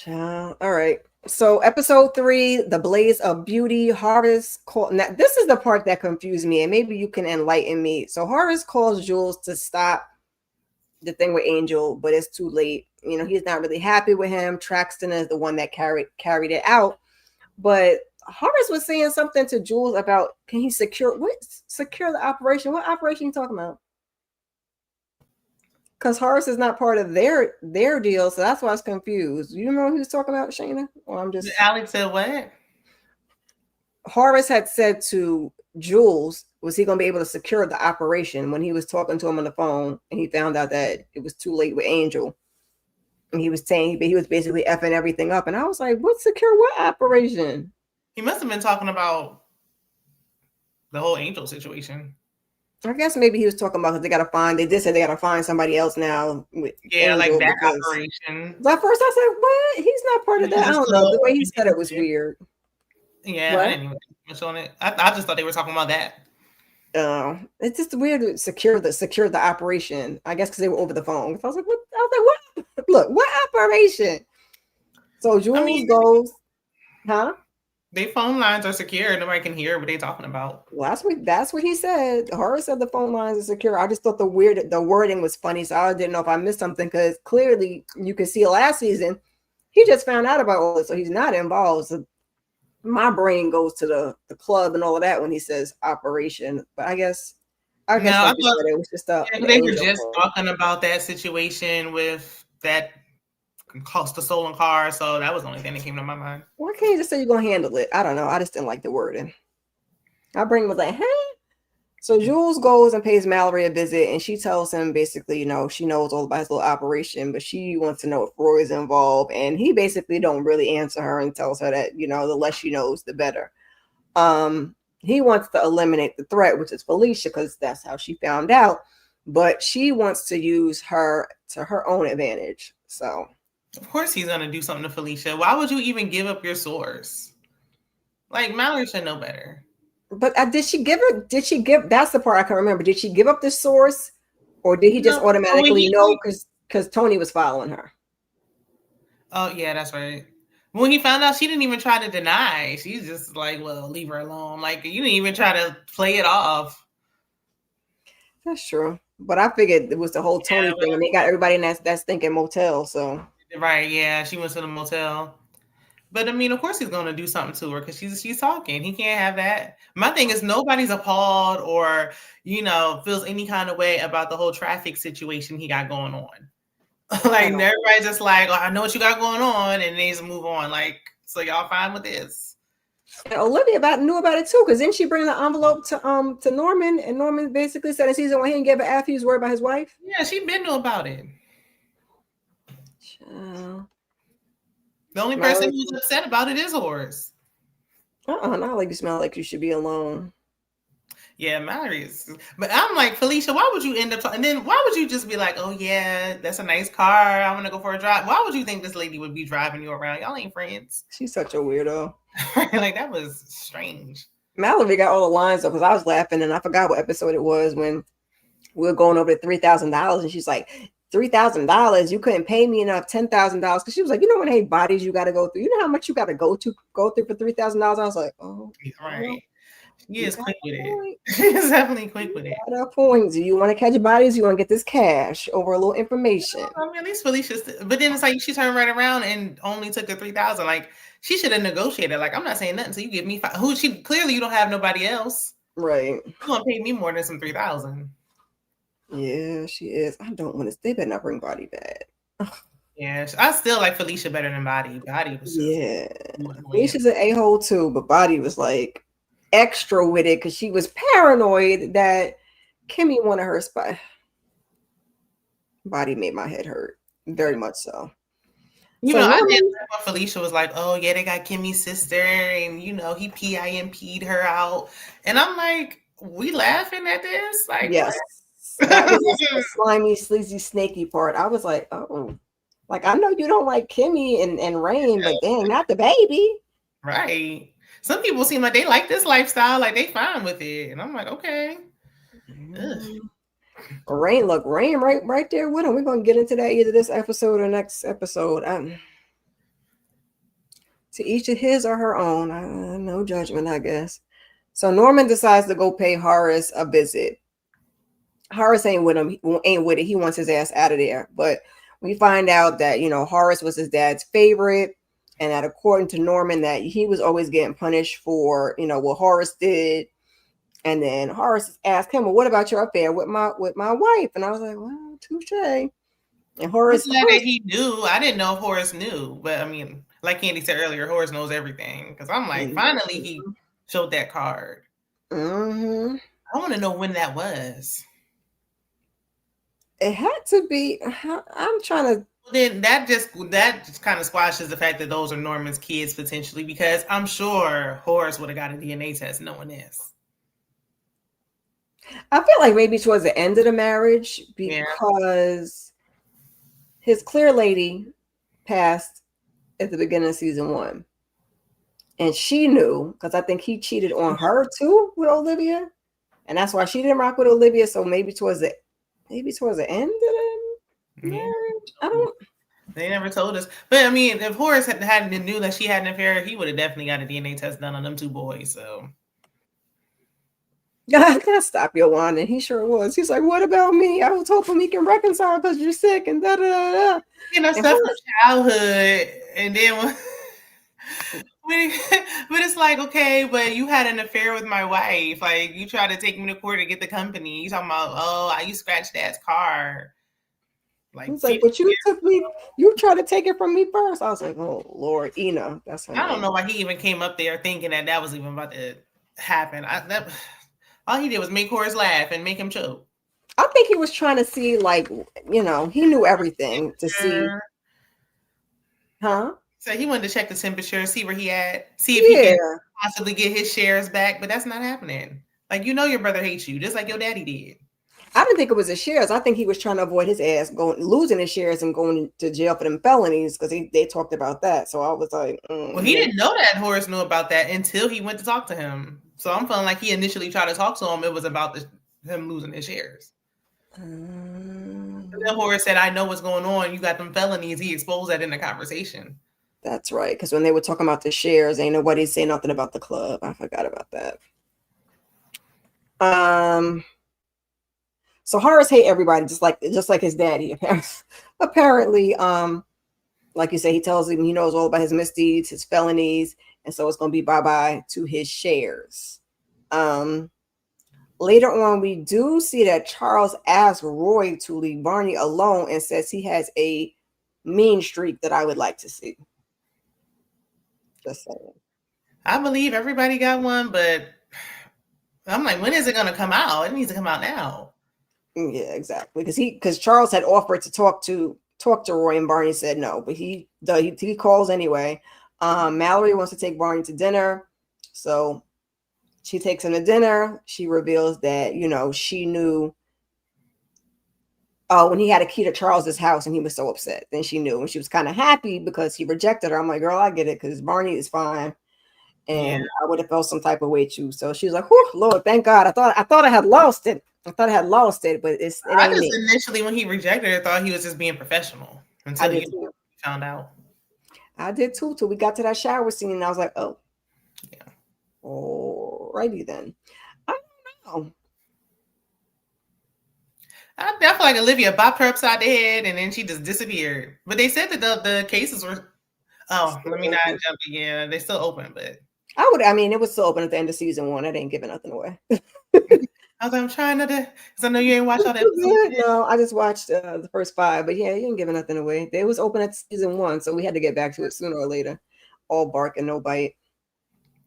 All right. So episode 3, The Blaze of Beauty. Horace called. Now, this is the part that confused me, and maybe you can enlighten me. So Horace calls Jules to stop the thing with Angel, but it's too late. You know, he's not really happy with him. Traxton is the one that carried it out. But Horace was saying something to Jules about, can he secure the operation? What operation are you talking about? Because Horace is not part of their deal, so that's why I was confused. You remember what he was talking about, Shana? Or I'm just... Alex said what? Horace had said to Jules, was he going to be able to secure the operation when he was talking to him on the phone, and he found out that it was too late with Angel. And he was saying he was basically effing everything up. And I was like, what secure what operation? He must have been talking about the whole Angel situation. I guess maybe he was talking about because they did say they got to find somebody else now. With Angel, like that operation. At first I said, what? He's not part of that. I don't know. The way he said it was weird. Yeah, I didn't even much on it. I just thought they were talking about that. It's just weird to secure the operation. I guess because they were over the phone. I was like, what? What? Look, what operation? So Jules goes, huh? Their phone lines are secure. Nobody can hear what they're talking about. Well, that's what he said. Horace said the phone lines are secure. I just thought the wording was funny, so I didn't know if I missed something, because clearly you can see last season he just found out about all this, so he's not involved. So my brain goes to the club and all of that when he says operation. But I guess I thought it was just they were just talking about that situation with that cost the stolen car, so that was the only thing that came to my mind. Why can't you just say you're gonna handle it? I don't know. I just didn't like the wording. My brain was like, hey. So Jules goes and pays Mallory a visit, and she tells him basically, she knows all about his little operation, but she wants to know if Roy's involved, and he basically don't really answer her and tells her that, the less she knows, the better. He wants to eliminate the threat, which is Felicia, because that's how she found out, but she wants to use her to her own advantage. So of course he's gonna do something to Felicia. Why would you even give up your source? Like, Mallory should know better. But did she give? That's the part I can't remember. Did she give up the source, or did he just automatically know because Tony was following her? Oh yeah, that's right. When he found out, she didn't even try to deny. She's just like, well, leave her alone. Like, you didn't even try to play it off. That's true. But I figured it was the whole Tony thing, and they got everybody in that stinking motel. So Right, yeah, she went to the motel. But I mean, of course he's gonna do something to her because she's talking. He can't have that. My thing is nobody's appalled or feels any kind of way about the whole traffic situation he got going on. Like everybody's just like, oh, I know what you got going on, and they just move on. Like, so y'all fine with this? And Olivia knew about it too, because then she bring the envelope to Norman, and Norman basically said in season 1 he didn't give an F. He was worried about his wife. Yeah, she been knew about it. The only person who's upset about it is Horace. Not like you smell like you should be alone. Yeah, Mallory's. But I'm like, Felicia, why would you end up and then why would you just be like, oh yeah, that's a nice car, I'm gonna go for a drive? Why would you think this lady would be driving you around? Y'all ain't friends. She's such a weirdo. Like, that was strange. Mallory got all the lines up because I was laughing and I forgot what episode it was when we were going over $3,000 and she's like, $3,000, you couldn't pay me enough, $10,000, because she was like, how many bodies you got to go through, how much you got to go through for $3,000. I was like, oh, right. He is quick with it. He's definitely quick with it. Points. Do you want to catch bodies? You want to get this cash over a little information? I mean, at least Felicia's. But then it's like she turned right around and only took the 3,000. Like, she should have negotiated. Like, I'm not saying nothing, so you give me 5. Clearly you don't have nobody else, right? You gonna pay me more than some 3,000. Yeah, she is. I don't want to. They better not bring Body back. Yeah, I still like Felicia better than Body. Body was Felicia's an a-hole too, but Body was like extra with it because she was paranoid that Kimmy wanted her spot. Body made my head hurt very much so. I did like when Felicia was like, oh yeah, they got Kimmy's sister, and he PIMP'd her out, and I'm like, we laughing at this? Like, yes. That was the slimy, sleazy, snaky part. I was like, oh, like, I know you don't like Kimmy and Rain, but dang, not the baby. Right. Some people seem like they like this lifestyle, like they fine with it. And I'm like, okay. Rain right there with him. We're going to get into that either this episode or next episode. To each of his or her own. No judgment, I guess. So Norman decides to go pay Horace a visit. Horace ain't with him. Ain't with it. He wants his ass out of there. But we find out that, Horace was his dad's favorite. And that according to Norman, that he was always getting punished for, what Horace did. And then Horace asked him, well, what about your affair with my wife? And I was like, well, touche. And Horace said that he knew. I didn't know if Horace knew. But I mean, like Candy said earlier, Horace knows everything. Because I'm like, finally he showed that card. Mm-hmm. I want to know when that was. It had to be. I'm trying to. Then that just kind of squashes the fact that those are Norman's kids potentially, because I'm sure Horace would have got a DNA test knowing this. I feel like maybe towards the end of the marriage, because his clear lady passed at the beginning of season 1, and she knew because I think he cheated on her too with Olivia, and that's why she didn't rock with Olivia. So maybe towards the end of the marriage. I don't. They never told us, but I mean, if Horace hadn't knew that she had an affair, he would have definitely got a DNA test done on them 2 boys. So. God, stop your whining. He sure was. He's like, what about me? I was hoping we can reconcile because you're sick and da da da. Stuff from childhood, and then but it's like, okay, but you had an affair with my wife. Like, you tried to take me to court to get the company. You talking about, oh, you scratched Dad's car. Like, he's like, but you tried to take it from me first. I was like, oh Lord, Ina. That's her I don't know why he even came up there thinking that was even about to happen. All he did was make Horace laugh and make him choke. I think he was trying to see, like, he knew everything to see. Huh? So he wanted to check the temperature, see where he at, see if he can possibly get his shares back, but that's not happening. Like, your brother hates you, just like your daddy did. I didn't think it was his shares. I think he was trying to avoid his ass losing his shares and going to jail for them felonies, because they talked about that. So I was like, well, he didn't know that Horace knew about that until he went to talk to him. So I'm feeling like he initially tried to talk to him. It was about him losing his shares. And then Horace said, I know what's going on. You got them felonies. He exposed that in the conversation. That's right. Because when they were talking about the shares, ain't nobody say nothing about the club. I forgot about that. So Horace hate everybody, just like his daddy. Apparently, Like you say, he tells him he knows all about his misdeeds, his felonies, and so it's going to be bye-bye to his shares. Later on, we do see that Charles asks Roy to leave Barney alone and says he has a mean streak that I would like to see. Just saying. I believe everybody got one, but I'm like, when is it going to come out? It needs to come out now. Yeah, exactly. Because Charles had offered to talk to Roy, and Barney said no, but he calls anyway. Mallory wants to take Barney to dinner, so she takes him to dinner. She reveals that, she knew when he had a key to Charles's house and he was so upset. Then she knew, and she was kind of happy because he rejected her. I'm like, girl, I get it, because Barney is fine. And I would have felt some type of way too. So she was like, "Whew, Lord, thank God. I thought I had lost it. But I just initially, when he rejected her, thought he was just being professional until you found out. I did too, till we got to that shower scene, and I was like, oh, yeah, alrighty then. I don't know. I definitely like Olivia bopped her upside the head, and then she just disappeared. But they said that the cases were. Oh, let me not jump again. They're still open, but it was still open at the end of season 1. I didn't give nothing away. I was like, I'm trying not to, because I know you ain't watched all that. No, I just watched the first 5, but yeah, you ain't giving nothing away. They was open at season 1, so we had to get back to it sooner or later. All bark and no bite.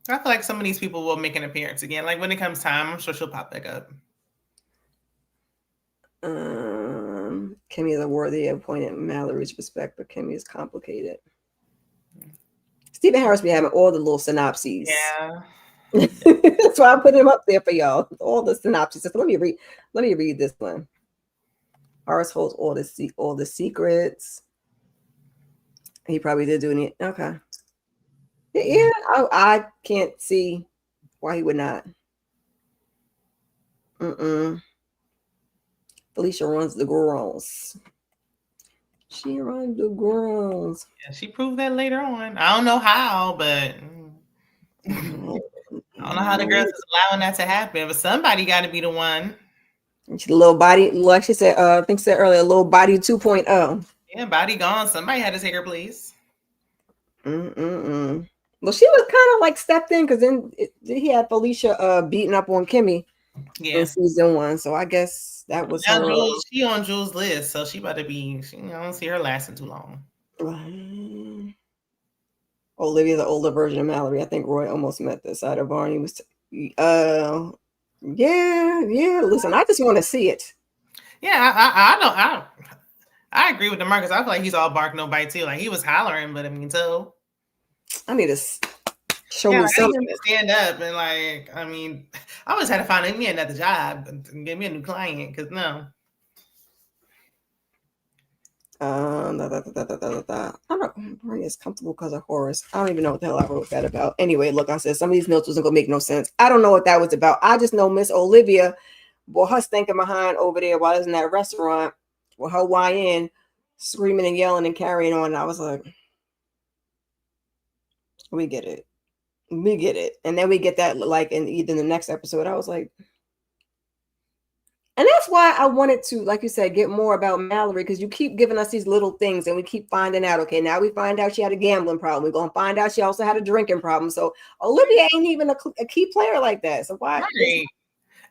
I feel like some of these people will make an appearance again. Like when it comes time, I'm sure she'll pop back up. Kimmy is a worthy opponent in Mallory's respect, but Kimmy is complicated. Stephen Harris be having all the little synopses. Yeah. That's why I put him up there for y'all. All the synopses. So let me read this one. Harris holds all the secrets. He probably did do any. Okay. Yeah, I can't see why he would not. Felicia runs the girls. She runs the girls. Yeah, she proved that later on. I don't know how, but I don't know how the girls is allowing that to happen. But somebody got to be the one. She's a little body, like she said, I think said earlier, a little body 2.0. Yeah, body gone. Somebody had to take her place. Well, she was kind of like stepped in, because then he had Felicia beating up on Kimmy in season 1. So I guess that was now her. She on Jules' list, so she about to be. I don't see her lasting too long. Olivia, the older version of Mallory. I think Roy almost met this side of Barney. Was yeah. Listen, I just want to see it. Yeah, I agree with the Marcus. I feel like he's all bark no bite too. Like he was hollering, but I mean, so I need to show me something. To stand up and I always had to find me another job and get me a new client, because no. I don't. Barney is comfortable because of Horace. I don't even know what the hell I wrote that about. Anyway, look, I said some of these notes wasn't gonna make no sense. I don't know what that was about. I just know Miss Olivia, her stinking behind over there while I was in that restaurant with her YN screaming and yelling and carrying on. And I was like, we get it. And then we get that like in either the next episode. I was like, and that's why I wanted to, like you said, get more about Mallory, because you keep giving us these little things and we keep finding out. Okay, now we find out she had a gambling problem. We're going to find out she also had a drinking problem. So Olivia ain't even a key player like that. So why? Right.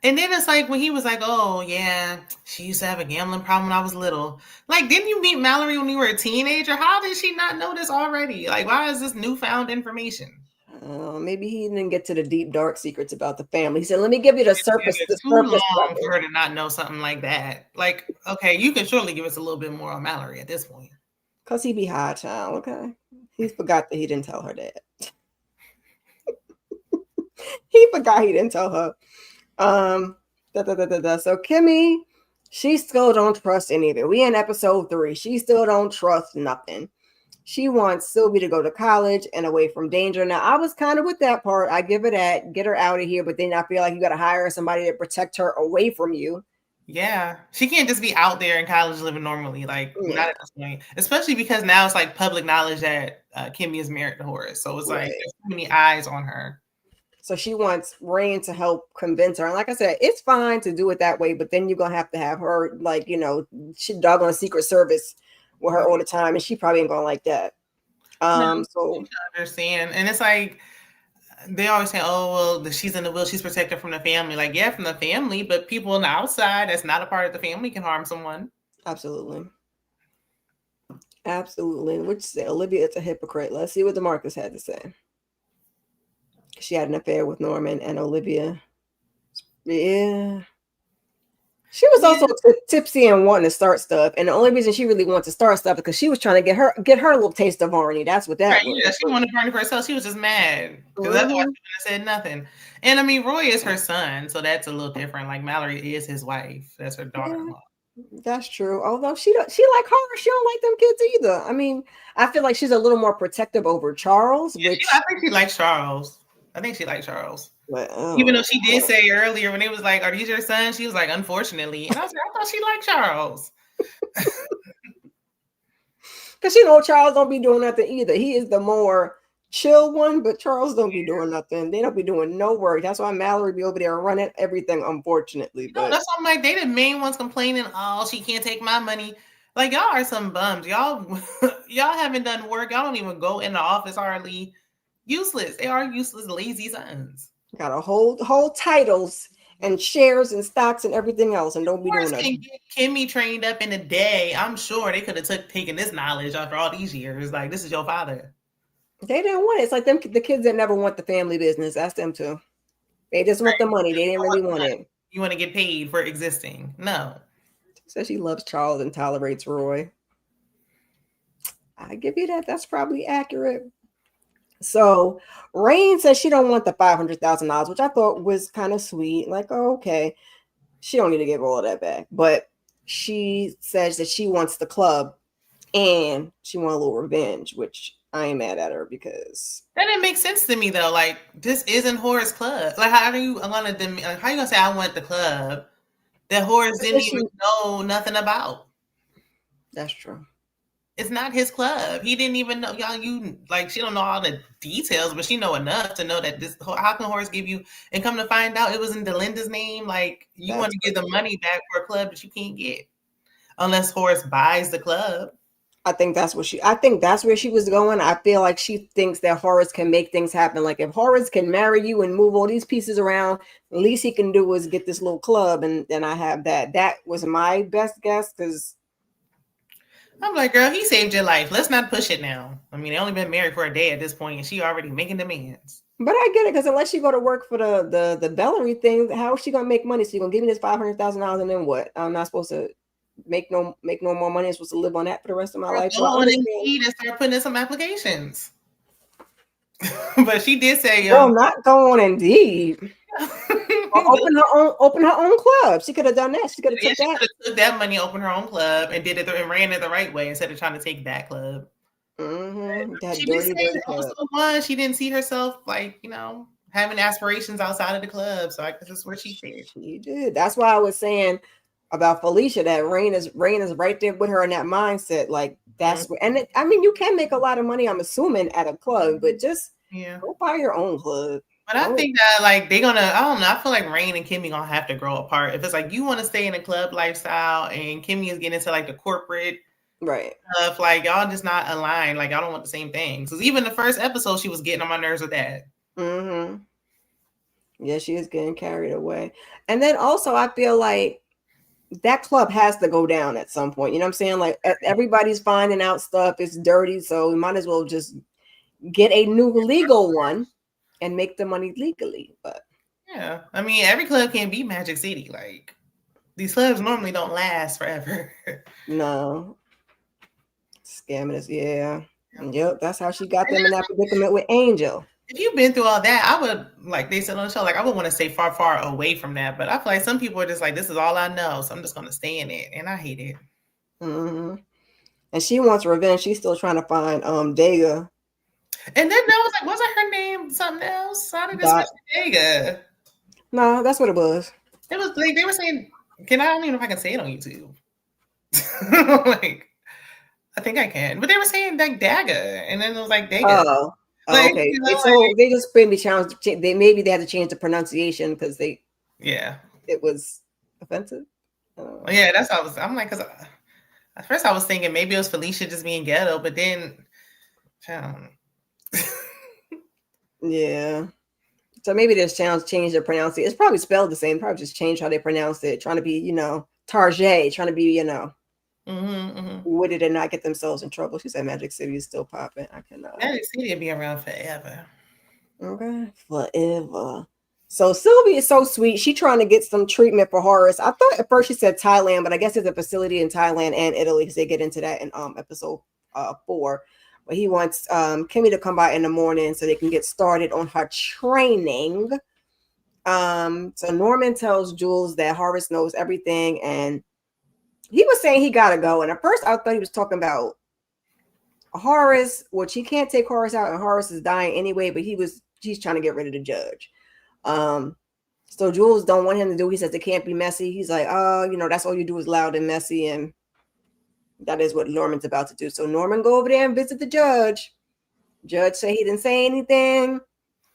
And then it's like when he was like, oh, yeah, she used to have a gambling problem when I was little. Like, didn't you meet Mallory when you were a teenager? How did she not know this already? Like, why is this newfound information? Maybe he didn't get to the deep, dark secrets about the family. He said, let me give you the surface. It's too long for her to not know something like that. Like, okay, you can surely give us a little bit more on Mallory at this point. Because he be high child, okay? He forgot that he didn't tell her that. He forgot he didn't tell her. So Kimmy, she still don't trust any of it. We in episode 3. She still don't trust nothing. She wants Sylvie to go to college and away from danger. Now, I was kind of with that part. I give her that. Get her out of here. But then I feel like you got to hire somebody to protect her away from you. Yeah. She can't just be out there in college living normally. Like, not at this point. Especially because now it's like public knowledge that Kimmy is married to Horace. So it's like there's too many eyes on her. So she wants Rain to help convince her. And like I said, it's fine to do it that way. But then you're going to have her, like, she doggone Secret Service with her all the time, and she probably ain't gonna like that. No, So you understand. And it's like they always say, "Oh, well, she's in the will. She's protected from the family." Like, yeah, from the family, but people on the outside that's not a part of the family can harm someone. absolutely. Absolutely. Which say Olivia is a hypocrite. Let's see what DeMarcus had to say. She had an affair with Norman and Olivia. Yeah. She was also tipsy and wanting to start stuff. And the only reason she really wanted to start stuff is because she was trying to get her little taste of Barney. That's what that Right, was. yeah, she wanted Barney for herself. She was just mad because otherwise she wouldn't have said nothing. And I mean, Roy is her son, so that's a little different. Like Mallory is his wife. That's her daughter-in-law. That's true. Although she like her, she don't like them kids either. I mean, I feel like she's a little more protective over Charles, Yeah, which I think she likes Charles. I think she likes Charles. but, Even though she did say earlier when it was like, "Are these your sons?" She was like, "Unfortunately," and I was like, "I thought she liked Charles." because you know Charles don't be doing nothing either. He is the more chill one, but Charles don't be doing nothing. They don't be doing no work. That's why Mallory be over there running everything, unfortunately. No, that's why I'm like, they the main ones complaining, "Oh, she can't take my money." Like, y'all are some bums. Y'all haven't done work. Y'all don't even go in the office hardly. Useless. They are useless, lazy sons. Got a whole titles and shares and stocks and everything else, and don't be doing that. Can get Kimmy trained up in a day. I'm sure they could have taken this knowledge after all these years. Like, this is your father. They didn't want it. It's like them the kids that never want the family business. That's them too. They just want the money. They didn't really want it. You want to get paid for existing? No. So she loves Charles and tolerates Roy. I give you that. That's probably accurate. So Rain says she don't want the $500,000, which I thought was kind of sweet. Like, oh, okay, she don't need to give all of that back, but she says that she wants the club and she wants a little revenge, which I ain't mad at her because that didn't make sense to me though. Like, this isn't Horace Club. Like, how are you gonna say I want the club that Horace didn't even know nothing about? That's true. It's not his club. He didn't even know y'all. You like she don't know all the details, but she know enough to know that this. How can Horace give you and come to find out it was in Delinda's name? Like, you want to give the money back for a club that you can't get unless Horace buys the club. I think that's where she was going. I feel like she thinks that Horace can make things happen. Like, if Horace can marry you and move all these pieces around, the least he can do is get this little club, and then I have that. That was my best guess because I'm like, girl, he saved your life. Let's not push it now. I mean, they only been married for a day at this point, and she already making demands. But I get it, because unless you go to work for the Bellary thing, how is she gonna make money? So you're gonna give me this $500,000 and then what? I'm not supposed to make no more money. I'm supposed to live on that for the rest of my life. Go on Indeed and start putting in some applications. But she did say, not go on Indeed. open her own club. She could have done that. She could have took that money, opened her own club, and did it and ran it the right way instead of trying to take that club. That she dirty club. She didn't see herself like, having aspirations outside of the club. So I guess that's where she did. She did. That's why I was saying about Felicia that Rain is right there with her in that mindset. Like, that's and I mean, you can make a lot of money, I'm assuming, at a club, but just go buy your own club. But I think that like they're gonna, I don't know, I feel like Rain and Kimmy gonna have to grow apart. If it's like you want to stay in a club lifestyle and Kimmy is getting into like the corporate stuff, like y'all just not aligned, like y'all don't want the same things. Because even the first episode, she was getting on my nerves with that. Yeah, she is getting carried away. And then also I feel like that club has to go down at some point. You know what I'm saying? Like, everybody's finding out stuff, it's dirty, so we might as well just get a new legal one and make the money legally. But yeah, I mean, every club can't be Magic City. Like, these clubs normally don't last forever. No. Scamming us, yeah. Yep, that's how she got them in that predicament with Angel. If you've been through all that, I would, like they said on the show, like I would want to stay far, far away from that. But I feel like some people are just like, this is all I know, so I'm just going to stay in it. And I hate it. And she wants revenge. She's still trying to find Dega. And then I was like, wasn't her name something else? How did this switch to Dega? No, that's what it was. It was like they were saying, I don't even know if I can say it on YouTube. Like, I think I can. But they were saying like Daga. And then it was like Dega. Oh, okay. They just maybe challenged. Maybe they had to change the pronunciation because it was offensive. Yeah, that's how I'm like, because At first, I was thinking maybe it was Felicia just being ghetto, but then, yeah. So maybe this channel changed their pronunciation. It's probably spelled the same. Probably just changed how they pronounce it. Trying to be, Tarjay. Trying to be, witty and not get themselves in trouble. She said Magic City is still popping. I cannot. Magic City will be around forever. Okay, forever. So Sylvie is so sweet. She trying to get some treatment for Horace. I thought at first she said Thailand, but I guess it's a facility in Thailand and Italy because they get into that in episode 4. But he wants Kimmy to come by in the morning so they can get started on her training. So Norman tells Jules that Horace knows everything, and he was saying he gotta go. And at first I thought he was talking about Horace, which he can't take Horace out, and Horace is dying anyway, but he's trying to get rid of the judge. So Jules don't want him to do. He says it can't be messy. He's like, oh, that's all you do is loud and messy, and that is what Norman's about to do. So Norman go over there and visit the judge. Judge say he didn't say anything.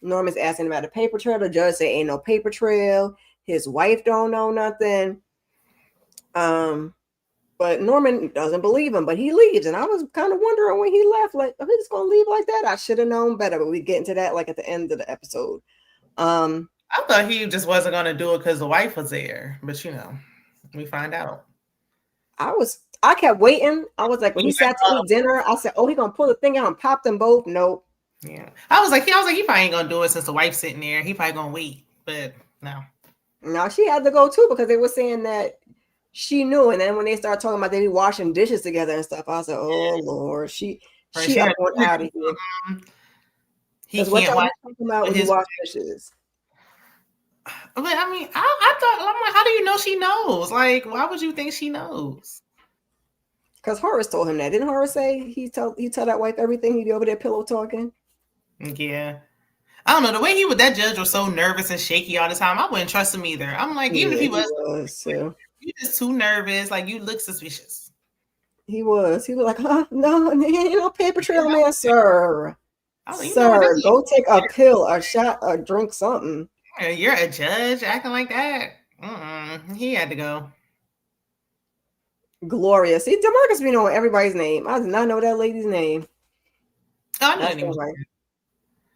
Norman's asking about a paper trail. The judge say ain't no paper trail. His wife don't know nothing. But Norman doesn't believe him, but he leaves. And I was kind of wondering when he left, like, are he just going to leave like that? I should have known better, but we get into that like at the end of the episode. I thought he just wasn't going to do it because the wife was there, but we find out. I kept waiting. I was like, when he sat to eat dinner, I said, oh, he going to pull the thing out and pop them both. Nope. Yeah. I was like, he probably ain't going to do it since the wife's sitting there. He probably going to wait, but no. No, she had to go too because they were saying that she knew, and then when they started talking about they be washing dishes together and stuff, I was like, "Oh Lord, she up on out of here." He can't watch about when he wash dishes. But I mean, I thought, I'm like, how do you know she knows? Like, why would you think she knows? Because Horace told him that. Didn't Horace say he tell that wife everything? He'd be over there pillow talking. Yeah. I don't know. The way that judge was so nervous and shaky all the time, I wouldn't trust him either. I'm like, even if he was you're just too nervous. Like, you look suspicious. He was like, no, ain't no paper trail, man, sir. Sir, go take a pill, a shot, or drink something. You're a judge acting like that. He had to go. Gloria. See, DeMarcus be knowing everybody's name. I did not know that lady's name. Oh, I know right.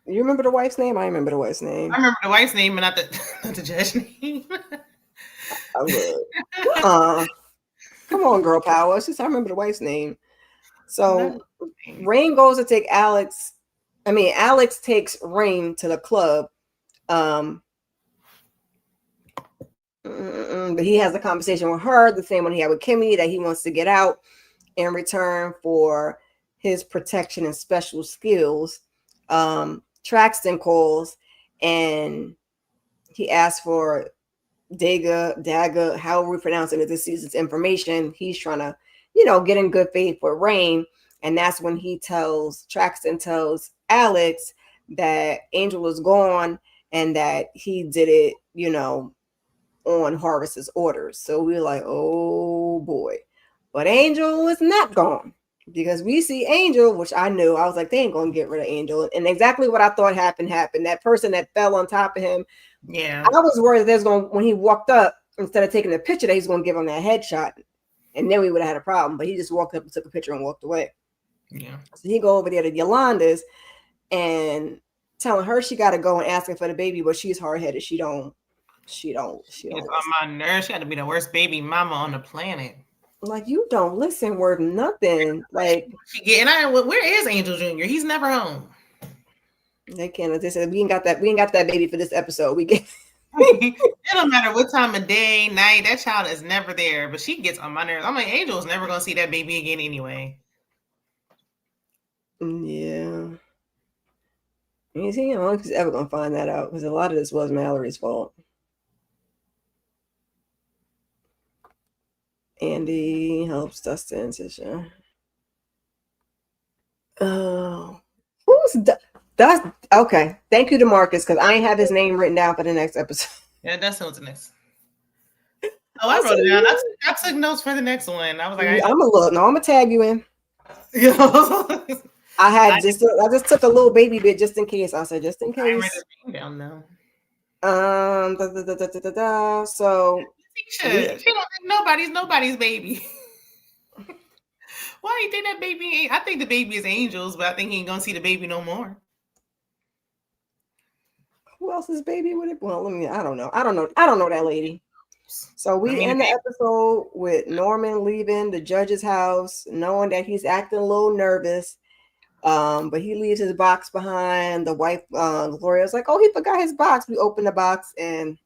You remember the wife's name? I remember the wife's name. I remember the wife's name, but not the judge's name. I would. Come on, girl power. It's just I remember the wife's name. So Rain goes to take Alex. I mean, Alex takes Rain to the club. But he has a conversation with her, the same one he had with Kimmy, that he wants to get out in return for his protection and special skills. Traxton calls and he asks for Dagger, however we pronounce it, this season's information. He's trying to, get in good faith with Rain. And that's when Traxton tells Alex that Angel is gone and that he did it, on Horace's orders. So we're like, oh boy. But Angel is not gone because we see Angel, which I knew. I was like, they ain't going to get rid of Angel. And exactly what I thought happened. That person that fell on top of him. Yeah. I was worried that when he walked up, instead of taking a picture, that he's going to give him that headshot. And then we would have had a problem. But he just walked up and took a picture and walked away. Yeah. So he go over there to Yolanda's and telling her she got to go and asking for the baby, but she's hard-headed. She don't. It's on my nerves. She had to be the worst baby mama on the planet. Like, you don't listen worth nothing. Like, where is Angel Jr.? He's never home. They can't. They said we ain't got that baby for this episode. We get. It don't matter what time of day, night. That child is never there, but she gets on my nerves. I'm like, Angel's never gonna see that baby again anyway. Yeah. I don't think he's ever gonna find that out because a lot of this was Mallory's fault. Andy helps Dustin. Tisha. Oh, who's that's okay. Thank you to Marcus because I ain't have his name written down for the next episode. Yeah, Dustin was the next. Oh, I wrote it down. I took notes for the next one. I was like, I'm gonna look. No, I'm gonna tag you in. I just took a little baby bit just in case. I said just in case. I wrote it down now. So she don't think nobody's baby. Why you think that baby? I think the baby is Angel's, but I think he ain't gonna see the baby no more. Who else's baby would it? Well, I don't know. I don't know that lady. So we end the episode with Norman leaving the judge's house, knowing that he's acting a little nervous. But he leaves his box behind. The wife, Gloria's like, oh, he forgot his box. We open the box and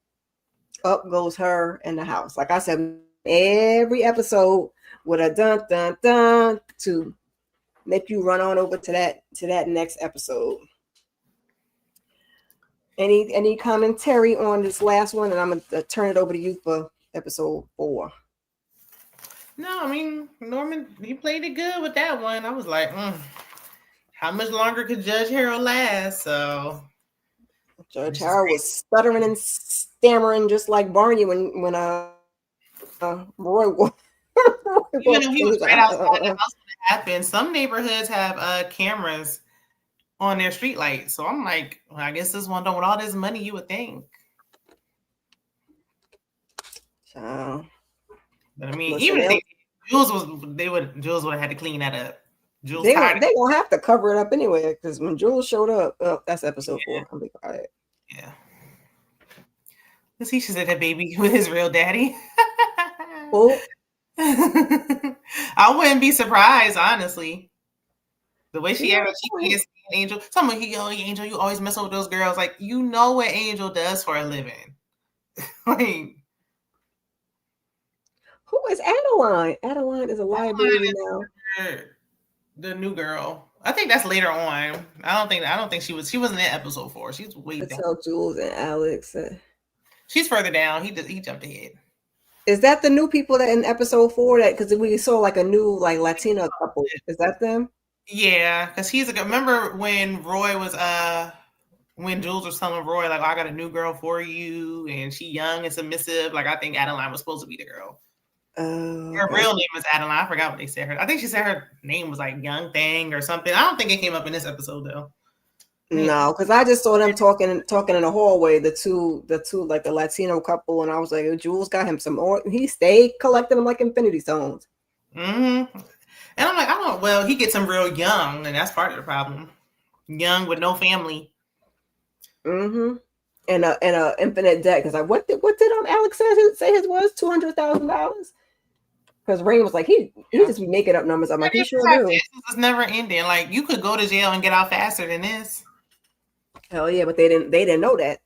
up goes her in the house. Like I said, every episode with a dun dun dun to make you run on over to that next episode. Any commentary on this last one, and I'm gonna turn it over to you for episode 4. No, I mean Norman, he played it good with that one. I was like, how much longer could Judge Harold last? So Judge Harold was stuttering and stammering just like Barney when Roy was. Even though he was right outside the house when it happened, some neighborhoods have cameras on their street lights. So I'm like, well, I guess this one don't with all this money, you would think. But I mean, even if Jules would have had to clean that up. Jules they gonna have to cover it up anyway, because when Jules showed up, that's episode 4. I'll be quiet. Yeah. Because he should have that baby with his real daddy. Well, I wouldn't be surprised, honestly. The way she can't stand Angel. Someone Angel, you always mess with those girls. Like, you know what Angel does for a living. Like, who is Adeline? Adeline is a liability now. The new girl. I think that's later on. I don't think she wasn't in episode 4. She's way down. Tell Jules and Alex. She's further down. He jumped ahead. Is that the new people that in episode 4 that because we saw like a new like Latina couple? Is that them? Yeah, because remember when Roy was when Jules was telling Roy like, oh, I got a new girl for you, and she young and submissive. Like I think Adeline was supposed to be the girl. Her real name was Adeline. I forgot what they said. I think she said her name was like Young Thing or something. I don't think it came up in this episode though. No, because I just saw them talking in the hallway. The two like the Latino couple, and I was like, Jules got him some more. He stayed collecting them like Infinity Stones. Mm-hmm. And I'm like, well, he gets them real young, and that's part of the problem. Young with no family. Mm-hmm. And a infinite debt. Because like, what did Alex say his was $200,000? Because Rain was like, he just be making up numbers. I'm like, he sure do. It's never ending. Like you could go to jail and get out faster than this. Hell yeah, but they didn't know that.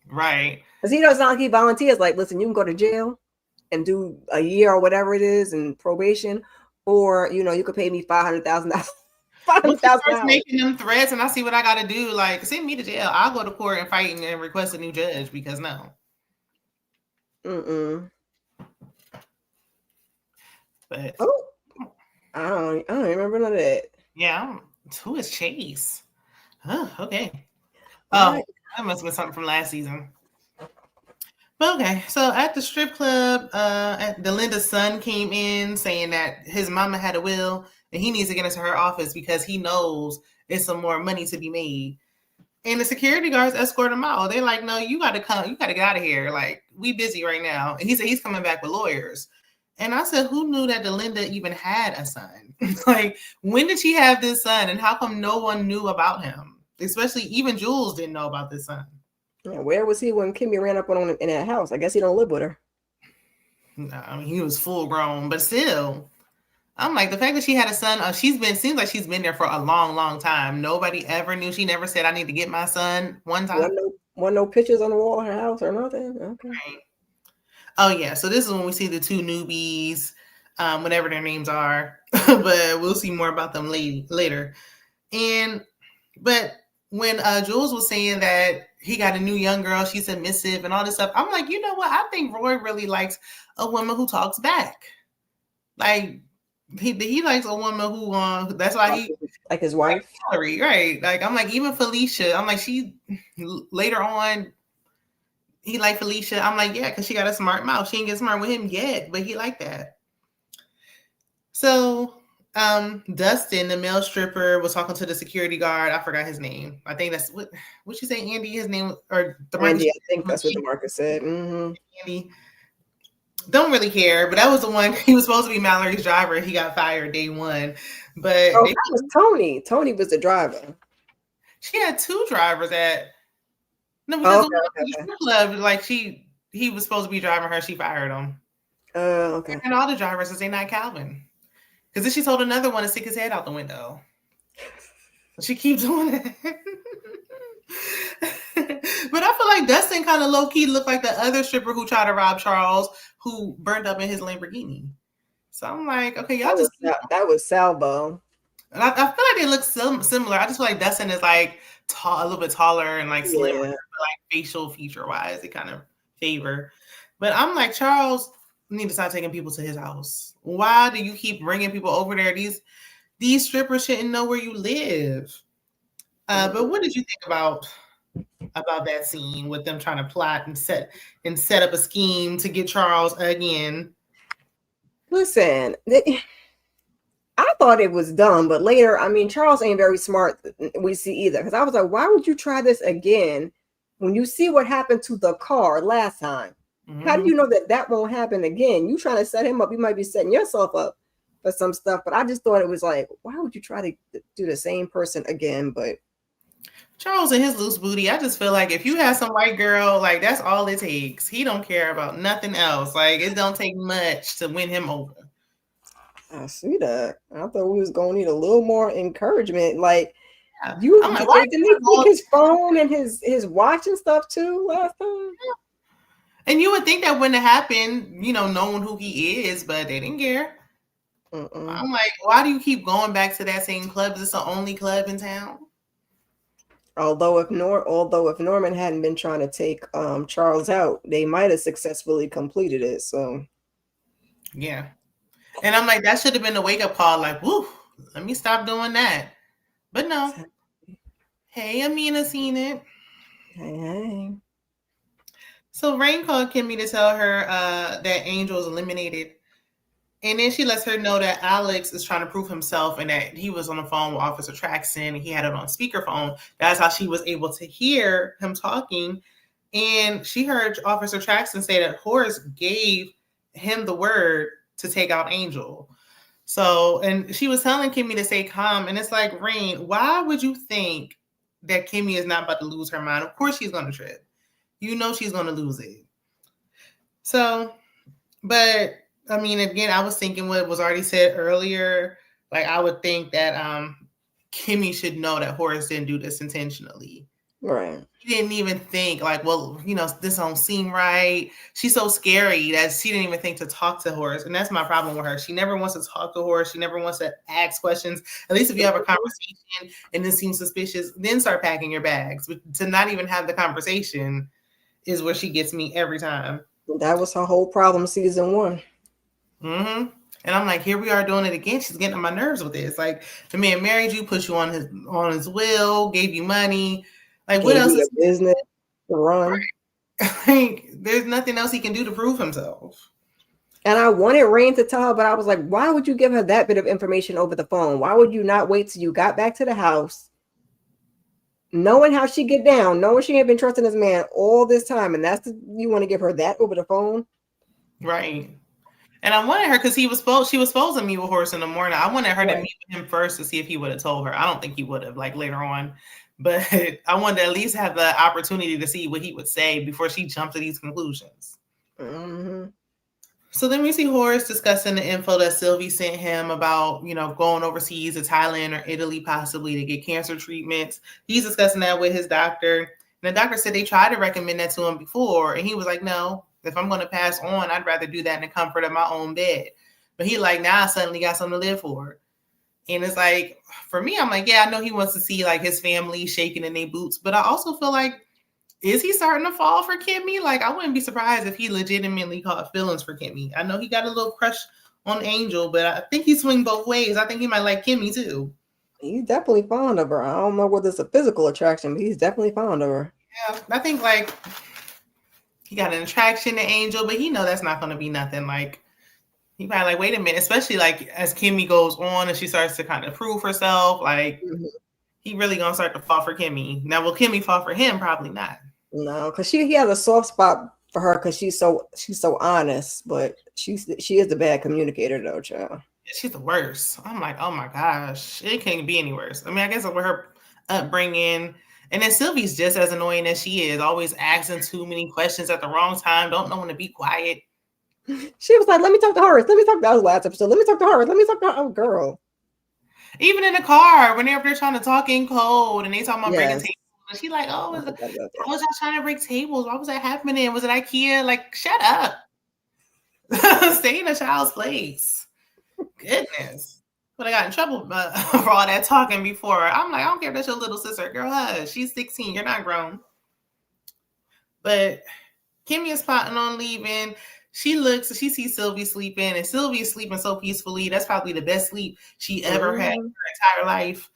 Right. Because he does not. He volunteers like, listen, you can go to jail and do a year or whatever it is in probation, or you could pay me $500,000. $500,000. Making them threats, and I see what I got to do. Like, send me to jail. I'll go to court and fight and request a new judge because no. But I don't remember none of that. Yeah, who is Chase? Oh, okay. Oh, that must have been something from last season. But okay, so at the strip club, Delinda's son came in saying that his mama had a will and he needs to get into her office because he knows there's some more money to be made. And the security guards escort him out. They're like, no, you got to come. You got to get out of here. Like, we busy right now. And he said he's coming back with lawyers. And I said, who knew that Delinda even had a son? Like, when did she have this son? And how come no one knew about him? Especially even Jules didn't know about this son. Yeah, where was he when Kimmy ran up on him in that house? I guess he don't live with her. No, I mean, he was full grown, but still. I'm like, the fact that she had a son, seems like she's been there for a long, long time. Nobody ever knew. She never said, I need to get my son one time. Wasn't no pictures on the wall of her house or nothing? Okay. Right. Oh, yeah. So this is when we see the two newbies, whatever their names are. But we'll see more about them later. But when Jules was saying that he got a new young girl, she's submissive and all this stuff, I'm like, you know what? I think Roy really likes a woman who talks back. Like, he likes a woman who that's why he like his wife, right? Like I'm like even Felicia. I'm like she later on he liked Felicia. I'm like yeah, because she got a smart mouth. She ain't get smart with him yet, but he liked that. So Dustin, the male stripper, was talking to the security guard. I forgot his name. I think that's what you say, Andy. His name or the Andy. I think that's what the market said. Mm-hmm. Andy. Don't really care, but that was the one. He was supposed to be Mallory's driver. He got fired day one, but Oh, that was Tony. Tony was the driver. she had two drivers at no, because Oh, the one at the okay. strip club, like he was supposed to be driving her. She fired him, Okay. and all the drivers is they not Calvin. Because then she told another one to stick his head out the window. She keeps doing it. But I feel like Dustin kind of low key looked like the other stripper who tried to rob Charles, who burned up in his Lamborghini. So I'm like, okay, y'all that was Salvo. And I feel like they look similar. I just feel like Dustin is like tall, a little bit taller and like slimmer, Yeah. like facial feature wise, they kind of favor. But I'm like, Charles need to start taking people to his house. Why do you keep bringing people over there? These strippers shouldn't know where you live. But what did you think about that scene with them trying to plot and set up a scheme to get Charles again? Listen, I thought it was dumb, but later, I mean, Charles ain't very smart. We see either, because I was like, why would you try this again when you see what happened to the car last time? Mm-hmm. How do you know that won't happen again? You trying to set him up, you might be setting yourself up for some stuff. But I just thought it was like, why would you try to do the same person again? But Charles and his loose booty, I just feel like if you have some white girl, like that's all it takes. He don't care about nothing else. Like it don't take much to win him over. I see that. I thought we was gonna need a little more encouragement. Like didn't he take his phone and his watch and stuff too last time? And you would think that wouldn't have happened, knowing who he is, but they didn't care. I'm like, why do you keep going back to that same club? Is this the only club in town? Although if Norman hadn't been trying to take Charles out, they might have successfully completed it. So yeah. And I'm like, that should have been a wake-up call, like, woo, let me stop doing that. But no. Hey, Amina seen it. Hey. So Rain called Kimmy to tell her that Angel is eliminated. And then she lets her know that Alex is trying to prove himself and that he was on the phone with Officer Traxton and he had it on speakerphone. That's how she was able to hear him talking. And she heard Officer Traxton say that Horace gave him the word to take out Angel. So, and she was telling Kimmy to stay calm. And it's like, Rain, why would you think that Kimmy is not about to lose her mind? Of course she's going to trip. You know she's going to lose it. So, but I mean, again, I was thinking what was already said earlier. Like, I would think that Kimmy should know that Horace didn't do this intentionally. Right. He didn't even think like, well, this don't seem right. She's so scary that she didn't even think to talk to Horace. And that's my problem with her. She never wants to talk to Horace. She never wants to ask questions. At least if you have a conversation and it seems suspicious, then start packing your bags. But to not even have the conversation is where she gets me every time. That was her whole problem season 1. Mm-hmm. And I'm like, here we are doing it again. She's getting on my nerves with this. Like, the man married you, put you on his will, gave you money. Like, what else is business to run? Like, there's nothing else he can do to prove himself. And I wanted Rain to tell her, but I was like, why would you give her that bit of information over the phone? Why would you not wait till you got back to the house, knowing how she get down, knowing she had been trusting this man all this time, and you want to give her that over the phone? Right. And I wanted her, because she was supposed to meet with Horace in the morning. I wanted her to meet with him first to see if he would have told her. I don't think he would have, like, later on. But I wanted to at least have the opportunity to see what he would say before she jumped to these conclusions. Mm-hmm. So then we see Horace discussing the info that Sylvie sent him about, going overseas to Thailand or Italy possibly to get cancer treatments. He's discussing that with his doctor. And the doctor said they tried to recommend that to him before. And he was like, no, if I'm going to pass on, I'd rather do that in the comfort of my own bed. But he like, now I suddenly got something to live for. And it's like, for me, I'm like, yeah, I know he wants to see like his family shaking in their boots. But I also feel like, is he starting to fall for Kimmy? Like, I wouldn't be surprised if he legitimately caught feelings for Kimmy. I know he got a little crush on Angel, but I think he swing both ways. I think he might like Kimmy too. He's definitely fond of her. I don't know whether it's a physical attraction, but he's definitely fond of her. Yeah, I think like he got an attraction to Angel, but he know that's not going to be nothing. Like, he probably like, wait a minute, especially like as Kimmy goes on and she starts to kind of prove herself, like he really gonna start to fall for Kimmy. Now, will Kimmy fall for him? Probably not. No, because he has a soft spot for her because she's so honest, but she is the bad communicator though, child. She's the worst. I'm like, oh my gosh, it can't be any worse. I mean, I guess with her upbringing, and then Sylvie's just as annoying as she is, always asking too many questions at the wrong time. Don't know when to be quiet. She was like, "Let me talk to Horace. Let me talk to that was last episode. Let me talk to Horace. Let me talk to oh girl." Even in the car, when they're up there trying to talk in code, and they talking about breaking Yes. tables, and she like, "Oh, I forgot about that. was y'all trying to break tables? Why was that happening? Was it IKEA? Like, shut up. Stay in a child's place." Goodness. But I got in trouble for all that talking before. I'm like, I don't care if that's your little sister. Girl, hush. She's 16. You're not grown. But Kimmy is plotting on leaving. She sees Sylvie sleeping, and Sylvie is sleeping so peacefully. That's probably the best sleep she ever had in her entire life.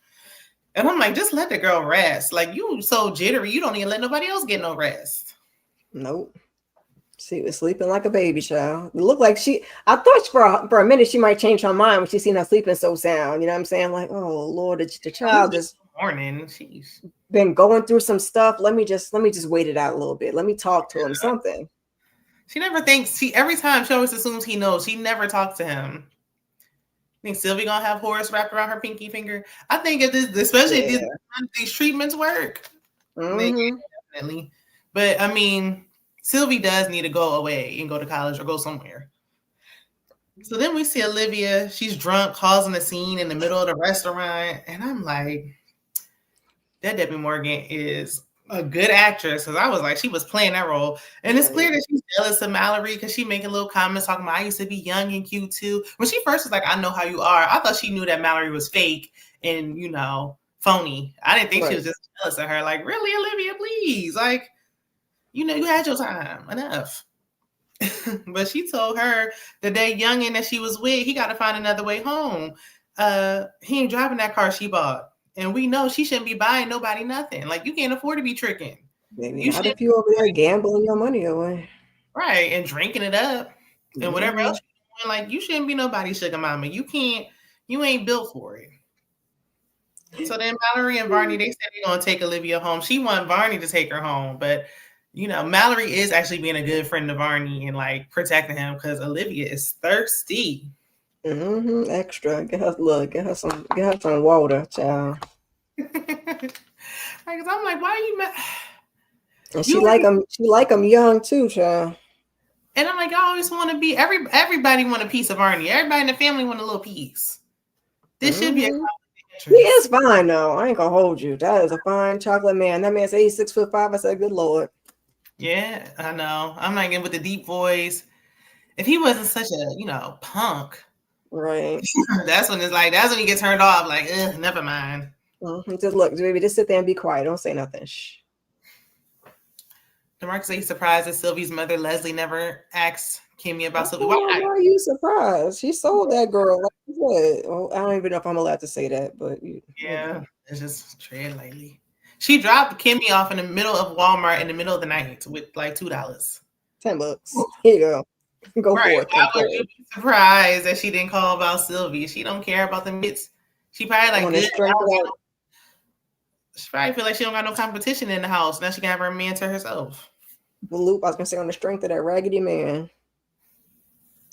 And I'm like, just let the girl rest. Like, you so jittery, you don't even let nobody else get no rest. Nope. She was sleeping like a baby child. It looked like I thought for a minute she might change her mind when she seen her sleeping so sound. You know what I'm saying? Like, oh Lord, the child just morning. She's been going through some stuff. Let me just wait it out a little bit. Let me talk to him something. She never thinks every time she always assumes he knows. She never talks to him. I think Sylvie gonna have Horace wrapped around her pinky finger. I think if this, especially if these treatments work, they definitely. But I mean, Sylvie does need to go away and go to college or go somewhere. So then we see Olivia. She's drunk, causing a scene in the middle of the restaurant, and I'm like, that Debbie Morgan is a good actress, because I was like, she was playing that role. And it's clear that she's jealous of Mallory because she making little comments talking about, I used to be young and cute too. When she first was like, I know how you are, I thought she knew that Mallory was fake and, phony. I didn't think she was just jealous of her. Like, really, Olivia, please. Like, you had your time. Enough. But she told her the day youngin' that she was with, he got to find another way home. He ain't driving that car she bought. And we know she shouldn't be buying nobody nothing. Like, you can't afford to be tricking. Maybe not if you over there gambling your money away. Right, and drinking it up. And whatever else you're doing, like, you shouldn't be nobody's sugar mama. You ain't built for it. So then Mallory and Barney, they said they're going to take Olivia home. She wanted Barney to take her home. But, Mallory is actually being a good friend to Barney and, like, protecting him because Olivia is thirsty. Extra. Get her some water, child. Because I'm like, why are you mad? And she like them young too, child. And I'm like, I always want to be everybody want a piece of Barney. Everybody in the family want a little piece. This should be a he is fine though. I ain't gonna hold you. That is a fine chocolate man. That man said he's 6'5". I said, good Lord. Yeah, I know. I'm not getting with the deep voice. If he wasn't such a, punk. Right. That's when he gets turned off. Like, never mind. Just look, baby, just sit there and be quiet. Don't say nothing. Shh. DeMarcus, are you surprised that Sylvie's mother, Leslie, never asked Kimmy about Sylvie? Why are you surprised? She sold that girl. Like what? Well, I don't even know if I'm allowed to say that, but it's just tread lightly. She dropped Kimmy off in the middle of Walmart in the middle of the night with like $2. $10. Here you go. Go for it. Why would you be surprised that she didn't call about Sylvie? She don't care about the mitts. She probably like good. She probably feel like she don't got no competition in the house. Now she can have her man to herself. The loop, I was gonna say, on the strength of that raggedy man.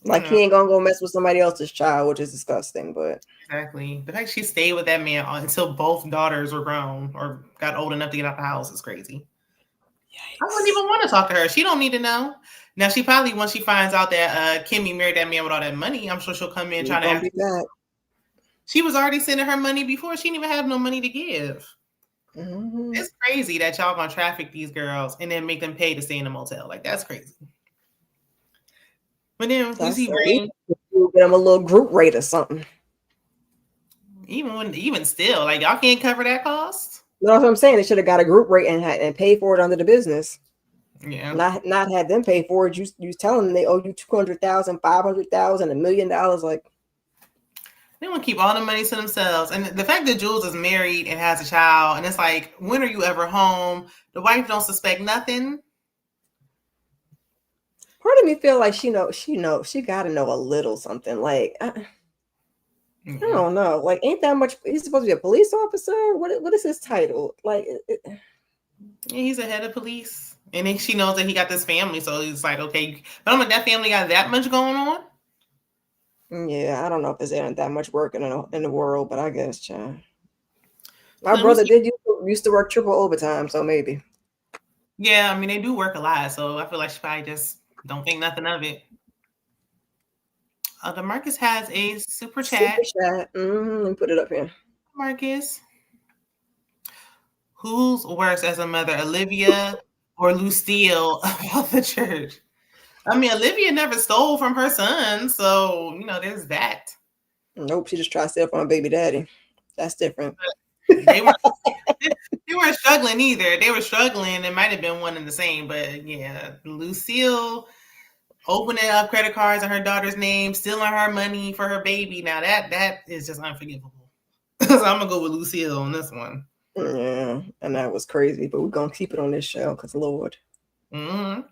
Like he ain't gonna go mess with somebody else's child, which is disgusting. But exactly, the fact she stayed with that man until both daughters were grown or got old enough to get out the house is crazy. Yikes. I wouldn't even want to talk to her. She don't need to know. Now she probably, once she finds out that Kimmy married that man with all that money, I'm sure she'll come in trying to ask. She was already sending her money before. She didn't even have no money to give. It's crazy that y'all gonna traffic these girls and then make them pay to stay in a motel. Like, that's crazy. But then we see Rain. Get them a little group rate or something. Even still, like, y'all can't cover that cost. You know what I'm saying? They should have got a group rate and pay for it under the business. Yeah. Not have them pay for it. You telling them they owe you $200,000, $500,000, $1 million. Like, they want to keep all the money to themselves. And the fact that Jules is married and has a child, and it's like, when are you ever home? The wife don't suspect nothing. Part of me feel like she got to know a little something. Like, I don't know. Like, ain't that much? He's supposed to be a police officer. What is his title? Like, he's a head of police. And then she knows that he got this family, so it's like, okay, but I'm like, that family got that much going on? Yeah, I don't know if there's ain't that much work in the world, but I guess, child. My So let me brother see. did used to work triple overtime, so maybe. Yeah, I mean, they do work a lot, so I feel like she probably just don't think nothing of it. DeMarcus has a super Super chat. chat. Let me put it up here. Marcus, who's worse as a mother, Olivia or Lucille about the church? I mean, Olivia never stole from her son, so there's that. Nope, she just tried to steal from her baby daddy. That's different. They weren't. They weren't struggling either. They were struggling. It might have been one and the same, but yeah, Lucille opening up credit cards in her daughter's name, stealing her money for her baby. Now that is just unforgivable. So I'm gonna go with Lucille on this one. Yeah, and that was crazy, but we're gonna keep it on this show because Lord. Mm-hmm.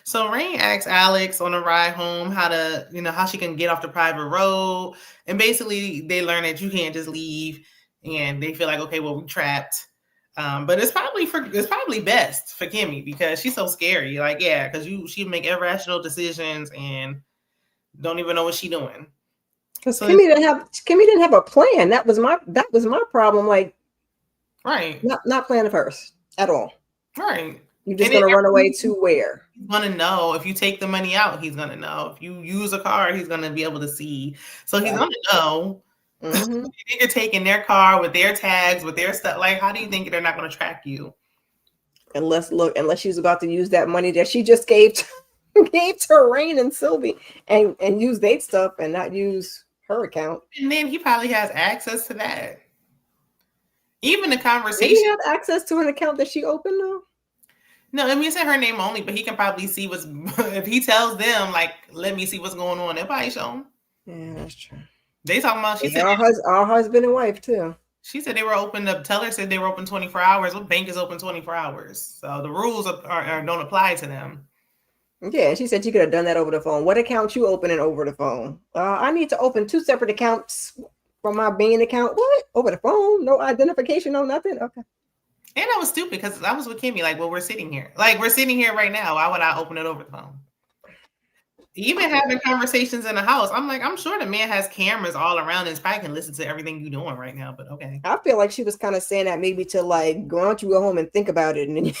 So Rain asks Alex on a ride home how she can get off the private road, and basically they learn that you can't just leave, and they feel like, okay, well, we're trapped. But it's probably best for Kimmy because she's so scary. Like, yeah, because she make irrational decisions and don't even know what she's doing. Because So Kimmy didn't have a plan. That was my problem. Like, right, not planning first at all. right. You're just gonna run away to where? He's gonna know if you take the money out. He's gonna know if you use a card. He's gonna be able to see. So he's gonna know. Mm-hmm. You're taking their car with their tags, with their stuff. Like, how do you think they're not gonna track you? Unless she's about to use that money that she just gave to Rain and Sylvie and use their stuff and not use her account. And then he probably has access to that. Even the Did conversation. he have access to an account that she opened though? No, I mean, it's in her name only, but he can probably see what's. If he tells them, like, let me see what's going on, they'll probably show him. Yeah, that's true. They talking about. She said our husband and wife too. She said they were open. The teller said they were open 24 hours. What bank is open 24 hours? So the rules don't apply to them. Yeah, she said she could have done that over the phone. What account you opening over the phone? I need to open 2 separate accounts from my Bean account. What? Over the phone? No identification, no nothing? Okay. And I was stupid because I was with Kimmy. Like, well, we're sitting here. Like, we're sitting here right now. Why would I open it over the phone? Even having conversations in the house, I'm like, I'm sure the man has cameras all around and probably can listen to everything you're doing right now, but okay. I feel like she was kind of saying that maybe to like, why don't you go home and think about it? And then you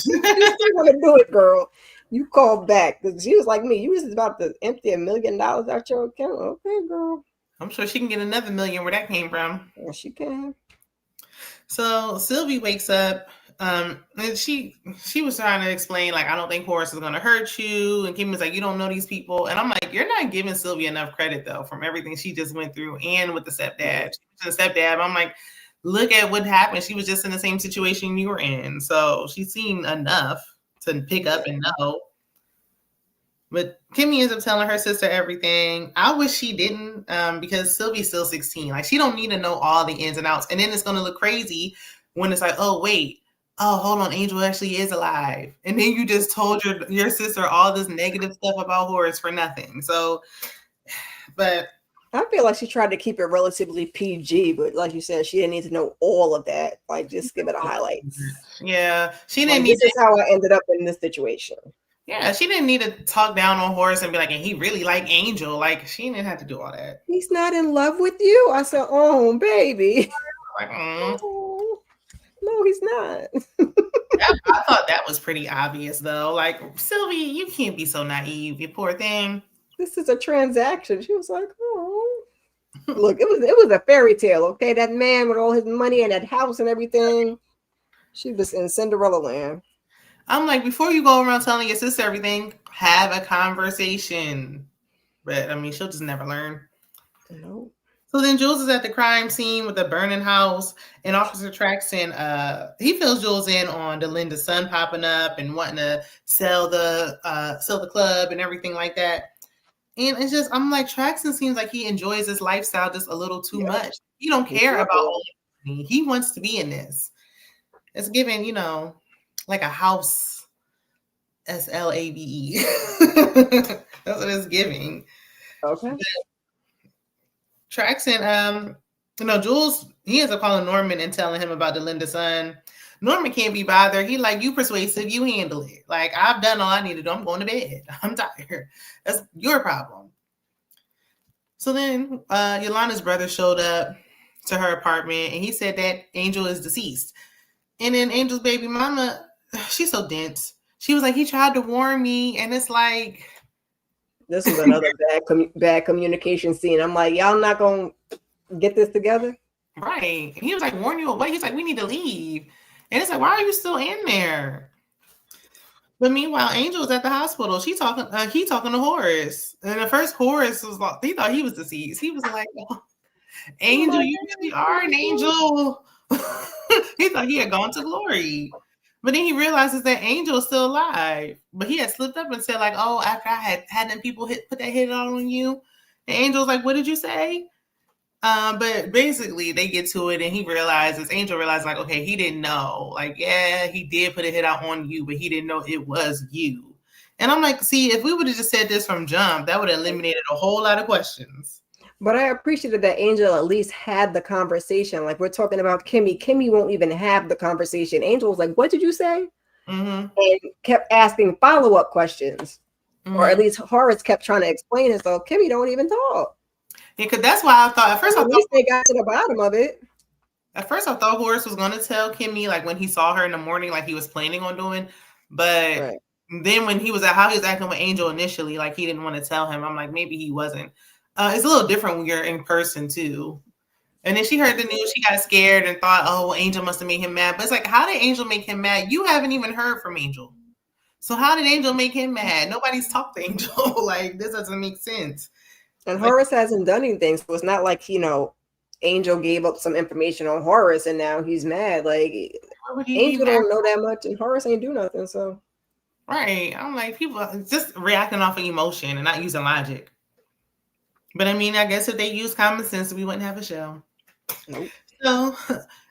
want to do it, girl. You call back. Because she was like me. You was about to empty $1 million out your account. Okay, girl. I'm sure she can get another million where that came from. Yeah, she can. So Sylvie wakes up. And she was trying to explain, like, I don't think Horace is gonna hurt you. And Kim was like, you don't know these people. And I'm like, you're not giving Sylvie enough credit though from everything she just went through and with the stepdad. The stepdad, I'm like, look at what happened. She was just in the same situation you were in. So she's seen enough to pick up and know. But Kimmy ends up telling her sister everything. I wish she didn't, because Sylvie's still 16. Like, she don't need to know all the ins and outs. And then it's gonna look crazy when it's like, oh wait, oh, hold on, Angel actually is alive. And then you just told your sister all this negative stuff about Horace for nothing. So, but I feel like she tried to keep it relatively PG, but like you said, she didn't need to know all of that. Like, just give it a highlights. Yeah, she didn't need. This is how I ended up in this situation. Yeah, she didn't need to talk down on Horace and be like, and he really like Angel. Like, she didn't have to do all that. He's not in love with you. I said, oh, baby. Like, oh, no, he's not. I thought that was pretty obvious, though. Like, Sylvie, you can't be so naive, you poor thing. This is a transaction. She was like, oh. Look, it was a fairy tale, okay? That man with all his money and that house and everything. She was in Cinderella land. I'm like, before you go around telling your sister everything, have a conversation. But, I mean, she'll just never learn. No. So then Jules is at the crime scene with the burning house, and Officer Traxton, he fills Jules in on Delinda's son popping up and wanting to sell the club and everything like that. And it's just, I'm like, Traxton seems like he enjoys this lifestyle just a little too much. He don't care about money. He wants to be in this. It's giving, like a house, SLAVE. That's what it's giving. Okay. But Traxton, Jules, he ends up calling Norman and telling him about Delinda's son. Norman can't be bothered. He like, you persuasive, you handle it. Like, I've done all I need to do. I'm going to bed. I'm tired. That's your problem. So then Yolanda's brother showed up to her apartment and he said that Angel is deceased. And then Angel's baby mama, she's so dense. She was like, he tried to warn me. And it's like, this was another bad communication scene. I'm like, y'all not gonna get this together? Right. And he was like, warn you away. He's like, we need to leave. And it's like, why are you still in there? But meanwhile, Angel's at the hospital. He talking to Horace. And at first Horace was like, he thought he was deceased. He was like, oh, Angel, you really are an angel. He thought he had gone to glory. But then he realizes that Angel is still alive. But he had slipped up and said, like, oh, after I had them people put that hit on you. And Angel's like, what did you say? But basically they get to it and Angel realizes like, okay, he didn't know. Like, yeah, he did put a hit out on you, but he didn't know it was you. And I'm like, see, if we would have just said this from jump, that would have eliminated a whole lot of questions. But I appreciated that Angel at least had the conversation. Like, we're talking about Kimmy. Kimmy won't even have the conversation. Angel was like, what did you say? Mm-hmm. And kept asking follow-up questions. Mm-hmm. Or at least Horace kept trying to explain himself. Kimmy don't even talk. Yeah, because that's why I thought at first. At least they got to the bottom of it. At first, I thought Horace was going to tell Kimmy, like when he saw her in the morning, like he was planning on doing. But then when he was how he was acting with Angel initially, like he didn't want to tell him. I'm like, maybe he wasn't. It's a little different when you're in person too. And then she heard the news, she got scared and thought, oh, well, Angel must have made him mad. But it's like, how did Angel make him mad? You haven't even heard from Angel. So how did Angel make him mad? Nobody's talked to Angel. Like, this doesn't make sense. And Horace hasn't done anything, so it's not like, Angel gave up some information on Horace and now he's mad. Like, Angel don't know that much and Horace ain't do nothing, so. Right. I'm like, people just reacting off of emotion and not using logic. But I mean, I guess if they use common sense, we wouldn't have a show. Nope. So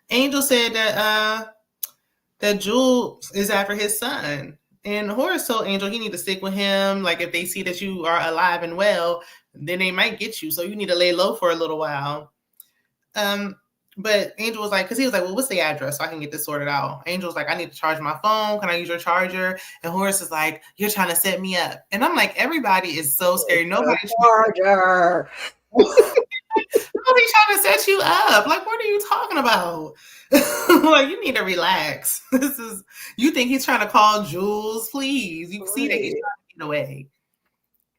Angel said that Jules is after his son. And Horace told Angel he need to stick with him. Like, if they see that you are alive and well, then they might get you. So you need to lay low for a little while. But Angel was like, because he was like, well, what's the address so I can get this sorted out? Angel was like, I need to charge my phone. Can I use your charger? And Horace is like, you're trying to set me up. And I'm like, everybody is so scary. Nobody's charger. Nobody's trying to set you up. Like, what are you talking about? Like, you need to relax. You think he's trying to call Jules? Please. You see that he's trying to get away.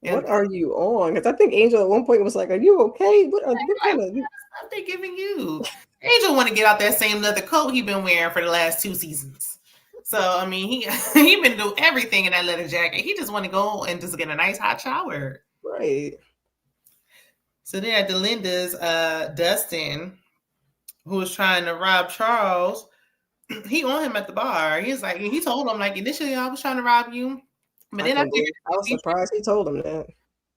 What are you on? Because I think Angel at one point was like, are you okay? What kind of stuff they giving you? Angel want to get out that same leather coat he been wearing for the last 2 seasons. So, I mean, he been doing everything in that leather jacket. He just want to go and just get a nice hot shower. Right. So then at Delinda's, Dustin, who was trying to rob Charles, he on him at the bar. He told him, like, initially I was trying to rob you. But then I was surprised he told him that.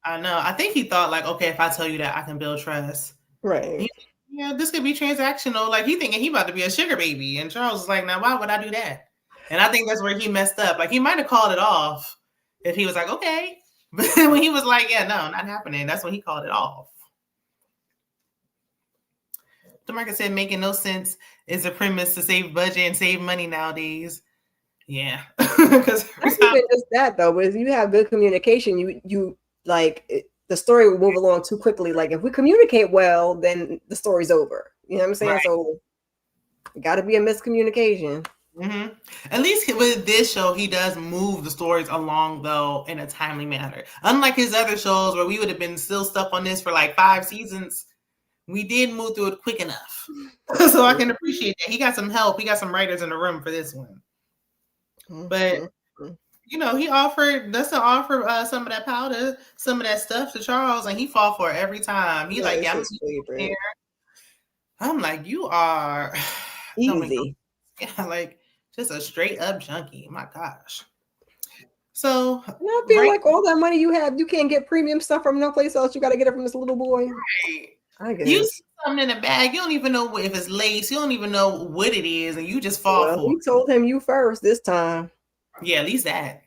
I know. I think he thought, like, okay, if I tell you that, I can build trust. Right. This could be transactional. Like, he thinking he about to be a sugar baby. And Charles is like, now, why would I do that? And I think that's where he messed up. Like, he might have called it off if he was like, okay. But when he was like, yeah, no, not happening. That's when he called it off. DeMarcus said, making no sense is a premise to save budget and save money nowadays. Yeah. Because not even just that though, but if you have good communication, you like the story will move along too quickly. Like if we communicate well, then the story's over. You know what I'm saying? Right. So it got to be a miscommunication. Mm-hmm. At least with this show, he does move the stories along though in a timely manner. Unlike his other shows where we would have been still stuck on this for like 5 seasons, we did move through it quick enough. So I can appreciate that. He got some help. He got some writers in the room for this one. But Dustin offered some of that powder, some of that stuff to Charles, and he fought for it every time. He I'm like, you are easy. Yeah, like just a straight up junkie. My gosh. So I feel like all that money you have, you can't get premium stuff from no place else. You got to get it from this little boy. Right. I guess. You see something in a bag, you don't even know if it's lace, you don't even know what it is, and you just fall for it. He told him you first this time. Yeah, at least that.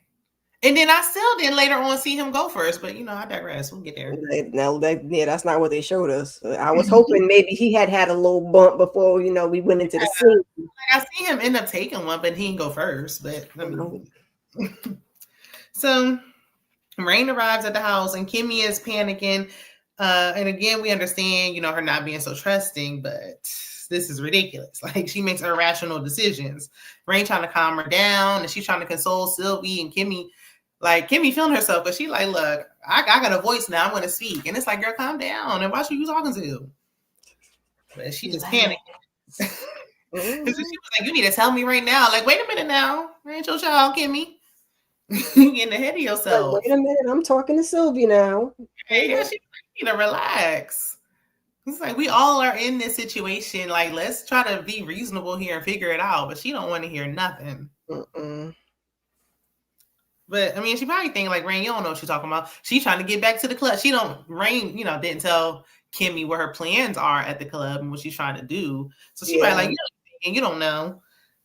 And then I still didn't later on see him go first, but I digress. We'll get there. Now, that's not what they showed us. I was hoping maybe he had a little bump before, we went into the scene. I see him end up taking one, but he didn't go first. But so Rain arrives at the house, and Kimmy is panicking. And again, we understand, her not being so trusting, but this is ridiculous. Like, she makes irrational decisions. Rain trying to calm her down, and she's trying to console Sylvie, and Kimmy feeling herself, but she like, look, I got a voice now. I'm going to speak. And it's like, girl, calm down. And watch who you talking to. But she just panicked. She was like, you need to tell me right now. Like, wait a minute now. Ain't your child, Kimmy. You getting ahead of yourself. Like, wait a minute. I'm talking to Sylvie now. Yeah, she need to relax. It's like, we all are in this situation. Like, let's try to be reasonable here and figure it out. But she don't want to hear nothing. But I mean, she probably think like, Rain, you don't know what she's talking about. She's trying to get back to the club. Rain, didn't tell Kimmy what her plans are at the club and what she's trying to do. So she probably like, you don't know.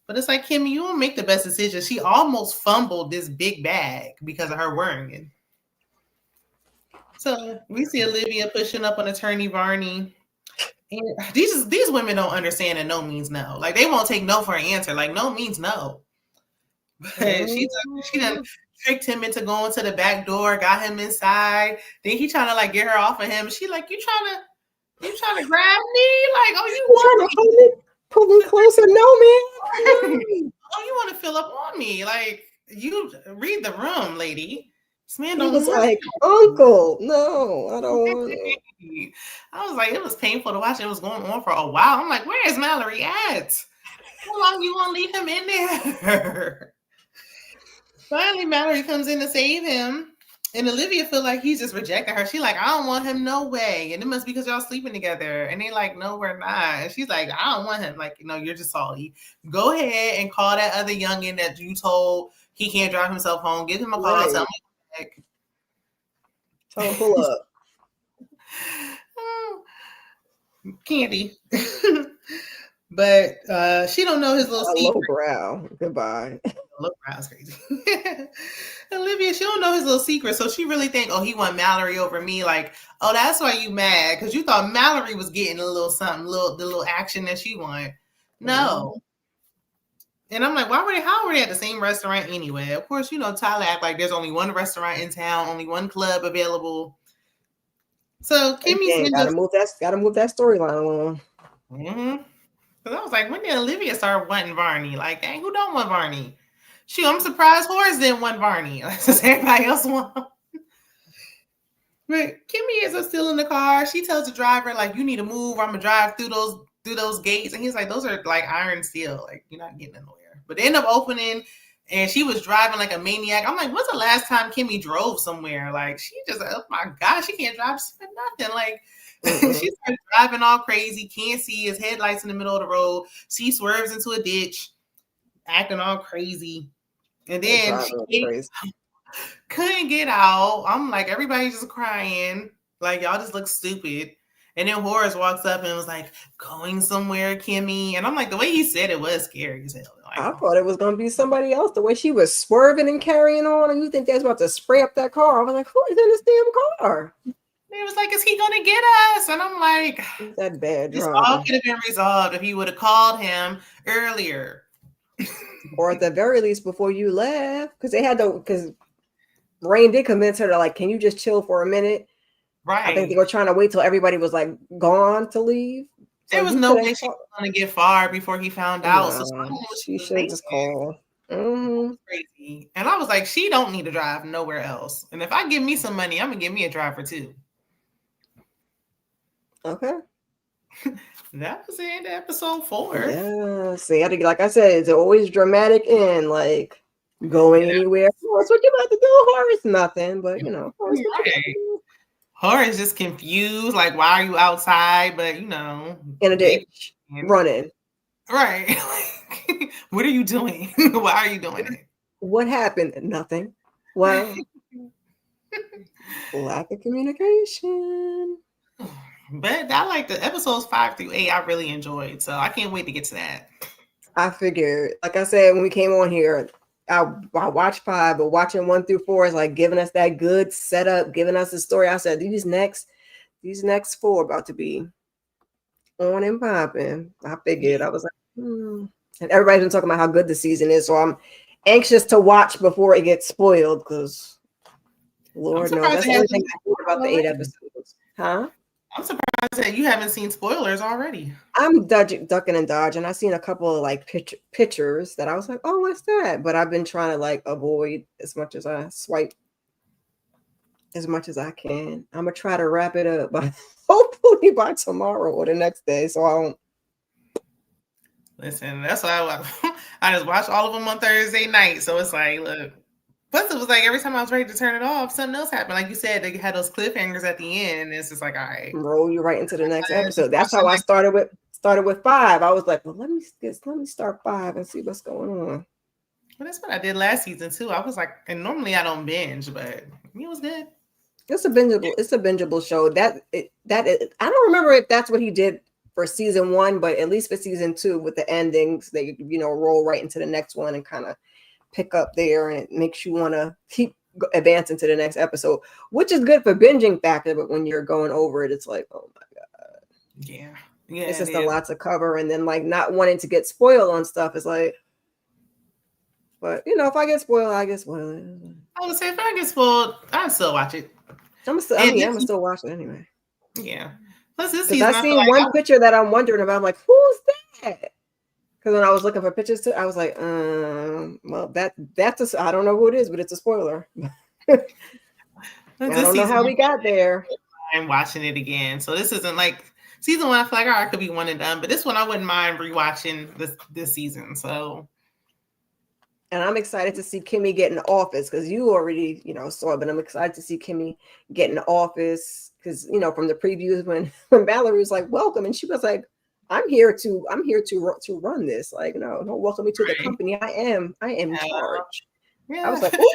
But it's like, Kimmy, you don't make the best decision. She almost fumbled this big bag because of her worrying it. So we see Olivia pushing up on Attorney Varney. And these women don't understand that no means no. Like, they won't take no for an answer. Like, no means no. But she done tricked him into going to the back door, got him inside. Then he trying to like get her off of him. She like, you trying to grab me? Like, oh, you want to pull me closer? No, man. Oh, you want to fill up on me? Like, you read the room, lady. This man don't was like, Uncle, no, I don't want it. I was like, it was painful to watch. It was going on for a while. I'm like, where is Mallory at? How long you want to leave him in there? Finally, Mallory comes in to save him, and Olivia feel like he's just rejecting her. She like, I don't want him, no way. And it must be because y'all sleeping together. And they like, no, we're not. And she's like, I don't want him. Like, you're just salty. Go ahead and call that other youngin that you told he can't drive himself home. Give him a call. Right. Tell him back. Tell him pull up. Candy. But she don't know his little secret. Low brow. Goodbye. Low brow's crazy. Olivia, she don't know his little secret, so she really think, oh, he want Mallory over me. Like, oh, that's why you mad, because you thought Mallory was getting a little something, the little action that she want. No. And I'm like, how were they at the same restaurant anyway? Of course, Tyler act like there's only one restaurant in town, only one club available. So Kimmy's gotta move that storyline along. Because I was like, when did Olivia start wanting Varney? Like, dang, who don't want Varney? I'm surprised Horace didn't want Varney. Does everybody else want him? But Kimmy is still in the car. She tells the driver, like, you need to move, or I'm gonna drive through those gates. And he's like, those are like iron steel. Like, you're not getting nowhere. But they end up opening, and she was driving like a maniac. I'm like, when's the last time Kimmy drove somewhere? Like, she just, oh my God, she can't drive for nothing. Like, she started driving all crazy, can't see his headlights in the middle of the road. She swerves into a ditch, acting all crazy. And then she couldn't get out. I'm like, everybody's just crying. Like, y'all just look stupid. And then Horace walks up and was like, going somewhere, Kimmy. And I'm like, the way he said it was scary as hell. Like, I thought it was going to be somebody else. The way she was swerving and carrying on, and you think they was about to spray up that car. I was like, who is in this damn car? It was like, is he going to get us? And I'm like, that bad this all could have been resolved if he would have called him earlier. Or at the very least before you left. Because Rain did convince her to, like, can you just chill for a minute? Right. I think they were trying to wait till everybody was like gone to leave. There was no way she was going to get far before he found out. So she should just call. Crazy. And I was like, she don't need to drive nowhere else. And if I give me some money, I'm going to give me a driver too. Okay. That was the end of episode 4. Yeah. See, like I said, it's always dramatic and like going anywhere. Horace, what you about to do, Horace? Nothing, but Horace, Horace just confused. Like, why are you outside? But in a ditch, running. Right. What are you doing? Why are you doing it? What happened? Nothing. Well, lack of communication. But I like the episodes 5 through 8. I really enjoyed, so I can't wait to get to that. I figured, like I said, when we came on here, I watched 5, but watching 1 through 4 is like giving us that good setup, giving us the story. I said these next 4 about to be on and popping. I figured. I was like, and everybody's been talking about how good the season is, so I'm anxious to watch before it gets spoiled because Lord knows that's the only thing I hate about the 8 episodes. Huh? I'm surprised that you haven't seen spoilers already. I'm ducking and dodging. I seen a couple of like pictures that I was like, oh, what's that? But I've been trying to like avoid as much as I swipe as much as I can. I'm gonna try to wrap it up, but hopefully by tomorrow or the next day, so I don't. Listen, that's why I just watched all of them on Thursday night. So it's like, look. Plus, it was like every time I was ready to turn it off, something else happened. Like you said, they had those cliffhangers at the end, and it's just like, all right, roll you right into the next episode. That's how I started with 5. I was like, well, let me start 5 and see what's going on. Well, that's what I did last season too. I was like, and normally I don't binge, but it was good. It's a bingeable show. I don't remember if that's what he did for season 1, but at least for season 2 with the endings, they roll right into the next one and kind of pick up there, and it makes you want to keep advancing to the next episode, which is good for binging factor. But when you're going over it, it's like, oh my god, yeah, it's just a lot to cover, and then like not wanting to get spoiled on stuff is like. But if I get spoiled, I get spoiled. I would say if I get spoiled, I'd still watch it. I'm gonna still watch it anyway. Yeah. Plus this season, I seen one picture that I'm wondering about. I'm like, who's that? Because when I was looking for pictures too, I was like, well, that's I don't know who it is, but it's a spoiler. I don't know how we got there. I'm watching it again, so this isn't like season 1. I feel like I could be one and done, but this one I wouldn't mind rewatching this season. So, and I'm excited to see Kimmy get in the office because you already saw it, but I'm excited to see Kimmy get in the office because from the previews when Valerie was like, welcome, and she was like, I'm here to run this. Like, no, don't welcome me to the company. I am in charge. Yeah. I was like, ooh.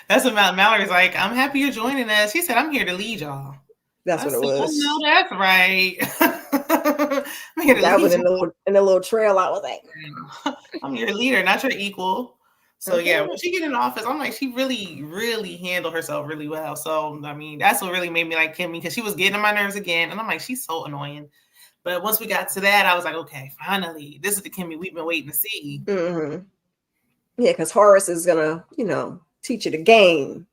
That's what Mallory's like. I'm happy you're joining us. She said, I'm here to lead y'all. That's what it was. No, that's right. That was in a little trail. I was like, I'm your leader, not your equal. So yeah, when she get in the office, I'm like, she really, really handled herself really well. So I mean, that's what really made me like Kimmy because she was getting on my nerves again, and I'm like, she's so annoying. But once we got to that, I was like, okay, finally, this is the Kimmy we've been waiting to see. Mm-hmm. Yeah, because Horace is gonna, teach you the game.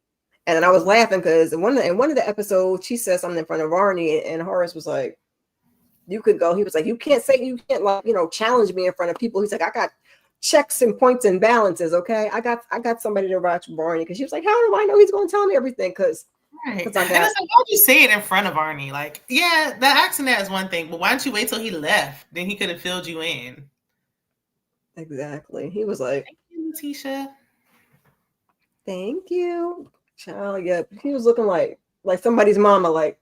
And then I was laughing because in one of the episodes, she said something in front of Arnie, and Horace was like, "You could go." He was like, "You can't like, challenge me in front of people." He's like, "I got checks and points and balances. Okay, I got somebody to watch Barney." Because she was like, "How do I know he's going to tell me everything?" Because and it's like, why'd you say it in front of Arnie? Like, yeah, the accent is one thing, but why don't you wait till he left? Then he could have filled you in. Exactly. He was like, "Thank you, Letitia." Thank you, child. Yeah, he was looking like somebody's mama. Like,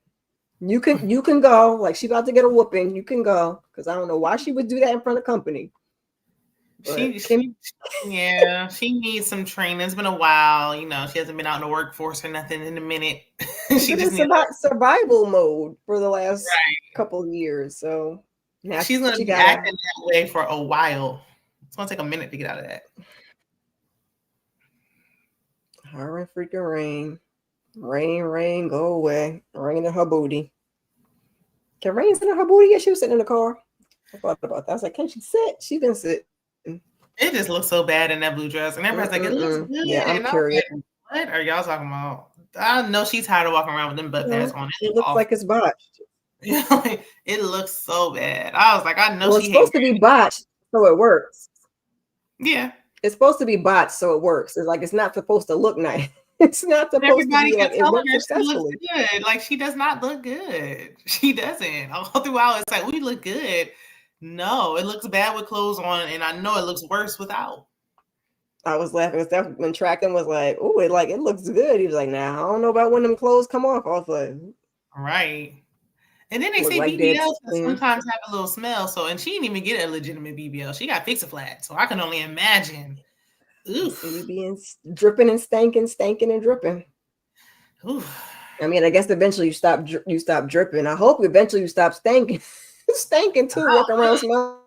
you can go. Like, she about to get a whooping. You can go. Because I don't know why she would do that in front of company. She needs some training. It's been a while. She hasn't been out in the workforce or nothing in a minute. She's been in survival mode for the last couple of years. So now she's going to be acting that way for a while. It's going to take a minute to get out of that. Her and freaking Rain, go away. Rain in her booty. Can Rain sit in her booty? Yeah, she was sitting in the car. I thought about that. I was like, can she sit? She's been sitting. It just looks so bad in that blue dress. And everybody's like, it looks good. Yeah, I'm curious. Like, what are y'all talking about? I know she's tired of walking around with them butt pads on. It looks like it's botched. It looks so bad. I was like, I know it's supposed to be botched, so it works. Yeah. It's supposed to be botched, so it works. It's like it's not supposed to look nice. It's not supposed to be like it works successfully. Good. Like, she does not look good. She doesn't. All throughout, it's like, we look good. No, it looks bad with clothes on, and I know it looks worse without. I was laughing when Tracking was like, "Oh, it looks good." He was like, "Nah, I don't know about when them clothes come off." I was like, right. And then they say like BBLs sometimes have a little smell. So, and she didn't even get a legitimate BBL. She got Fix-A-Flat. So I can only imagine. Oof. You being dripping and stanking and dripping. Oof. I mean, I guess eventually you stop dripping. I hope eventually you stop stanking too. Walking around smelling.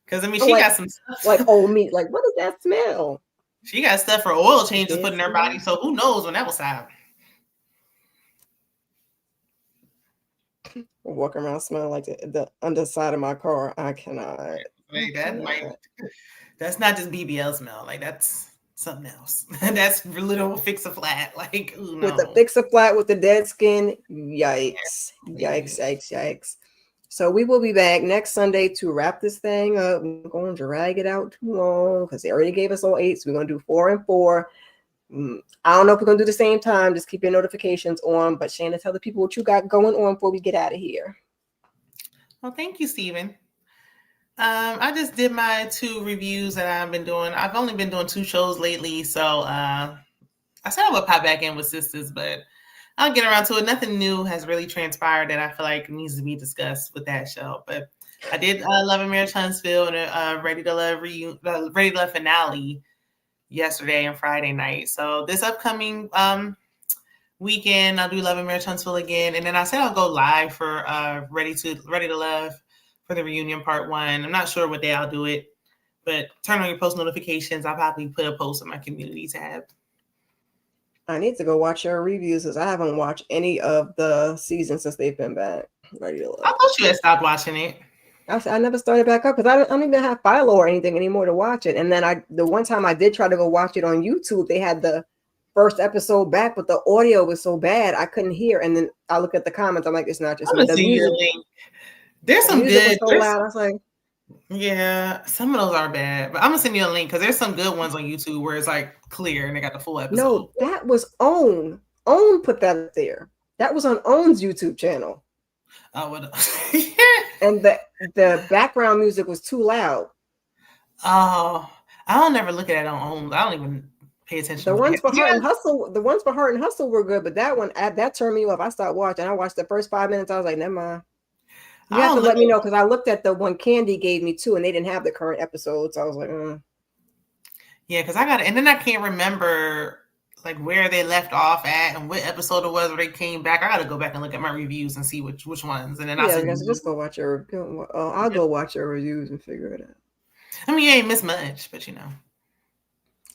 Because I mean, she got some stuff like old meat. Like, what does that smell? She got stuff for oil changes put in her body, so who knows when that will stop. Walking around smelling like the underside of my car. I cannot. Like that's not just BBL smell. Like that's something else. That's little fix a flat. Like ooh, no. With the fix a flat with the dead skin. Yikes. Yikes, yikes, yikes. So we will be back next Sunday to wrap this thing up. We're going to drag it out too long because they already gave us all 8. So we're going to do 4 and 4. I don't know if we're going to do the same time. Just keep your notifications on. But Shana, tell the people what you got going on before we get out of here. Well, thank you, Steven. I just did my 2 reviews that I've been doing. I've only been doing 2 shows lately. So I said I would pop back in with Sisters, but I'll get around to it. Nothing new has really transpired that I feel like needs to be discussed with that show. But I did Love and Marriage Huntsville and Ready to Love finale yesterday and Friday night. So this upcoming weekend, I'll do Love and Marriage Huntsville again. And then I said I'll go live for Ready to Love for the reunion part 1. I'm not sure what day I'll do it, but turn on your post notifications. I'll probably put a post in my community tab. I need to go watch your reviews because I haven't watched any of the seasons since they've been back. Ready to Love. I thought you had stopped watching it. I never started back up because I don't even have Philo or anything anymore to watch it. And then the one time I did try to go watch it on YouTube, they had the first episode back, but the audio was so bad I couldn't hear. And then I look at the comments, I'm like, it's not just me. The music, there's some good. Was so loud. I was like, yeah, some of those are bad, but I'm gonna send you a link because there's some good ones on YouTube where it's like clear and they got the full episode. No, that was OWN. OWN put that there. That was on OWN's YouTube channel. Oh, what? And the background music was too loud. Oh, I don't never look at it on OWN. I don't even pay attention. The ones for Heart and Hustle were good, but that one that turned me off. I stopped watching. I watched the first 5 minutes. I was like, never mind. You have to let me know because I looked at the one Candy gave me too, and they didn't have the current episodes. So I was like, yeah, because I got it, and then I can't remember like where they left off at and what episode it was where they came back. I got to go back and look at my reviews and see which ones, and then I'll just go watch your. I'll go watch your reviews and figure it out. I mean, you ain't missed much, but you know.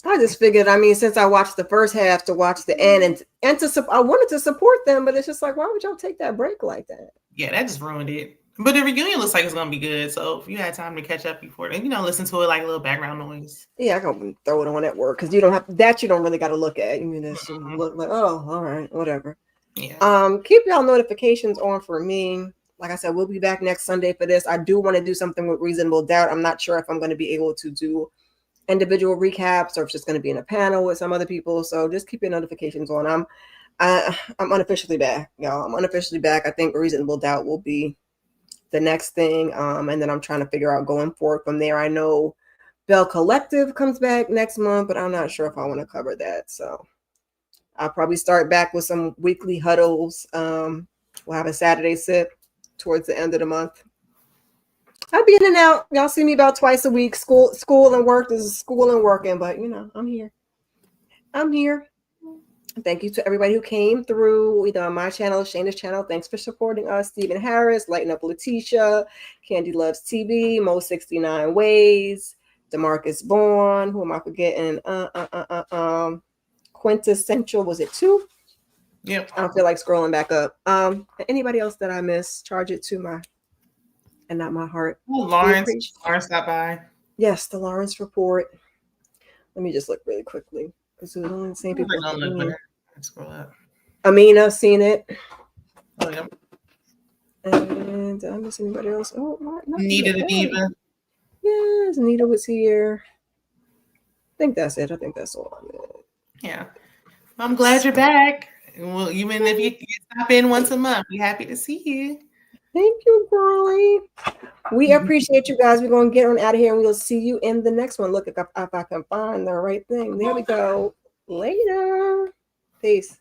I just figured. I mean, since I watched the first half, to watch the end and to I wanted to support them, but it's just like, why would y'all take that break like that? Yeah, that just ruined it. But the reunion looks like it's gonna be good. So if you had time to catch up before then, listen to it like a little background noise. Yeah, I can throw it on at work because you don't have that. You don't really got to look at. Look like, oh, all right, whatever. Yeah. Keep y'all notifications on for me. Like I said, we'll be back next Sunday for this. I do want to do something with Reasonable Doubt. I'm not sure if I'm going to be able to do individual recaps or if it's just going to be in a panel with some other people. So just keep your notifications on. I'm unofficially back, y'all. I'm unofficially back. I think Reasonable Doubt will be the next thing. And then I'm trying to figure out going forward from there. I know Bell Collective comes back next month, but I'm not sure if I want to cover that. So I'll probably start back with some weekly huddles. We'll have a Saturday sip towards the end of the month. I'll be in and out. Y'all see me about twice a week. School and work. This is school and working, but I'm here. Thank you to everybody who came through either on my channel, Shana's channel. Thanks for supporting us. Stephen Harris, Lighten Up Letitia, Candy Loves TV, Mo 69 Ways, DeMarcus Bourne. Who am I forgetting? Quintessential, was it 2? Yep. I don't feel like scrolling back up. Anybody else that I missed, charge it to my and not my heart. Oh, Lawrence stopped by. Yes, the Lawrence report. Let me just look really quickly. Because it was only the same people. Scroll up. Amina seen it. Oh, yep. And did I miss anybody else? Oh, not Nita the Diva. Yes, Nita was here. I think that's it. I think that's all I meant. Yeah. I'm glad you're back. Well, even if you stop in once a month, we're happy to see you. Thank you, girlie. We appreciate you guys. We're going to get on out of here and we'll see you in the next one. Look if I can find the right thing. There we go. Later. Peace.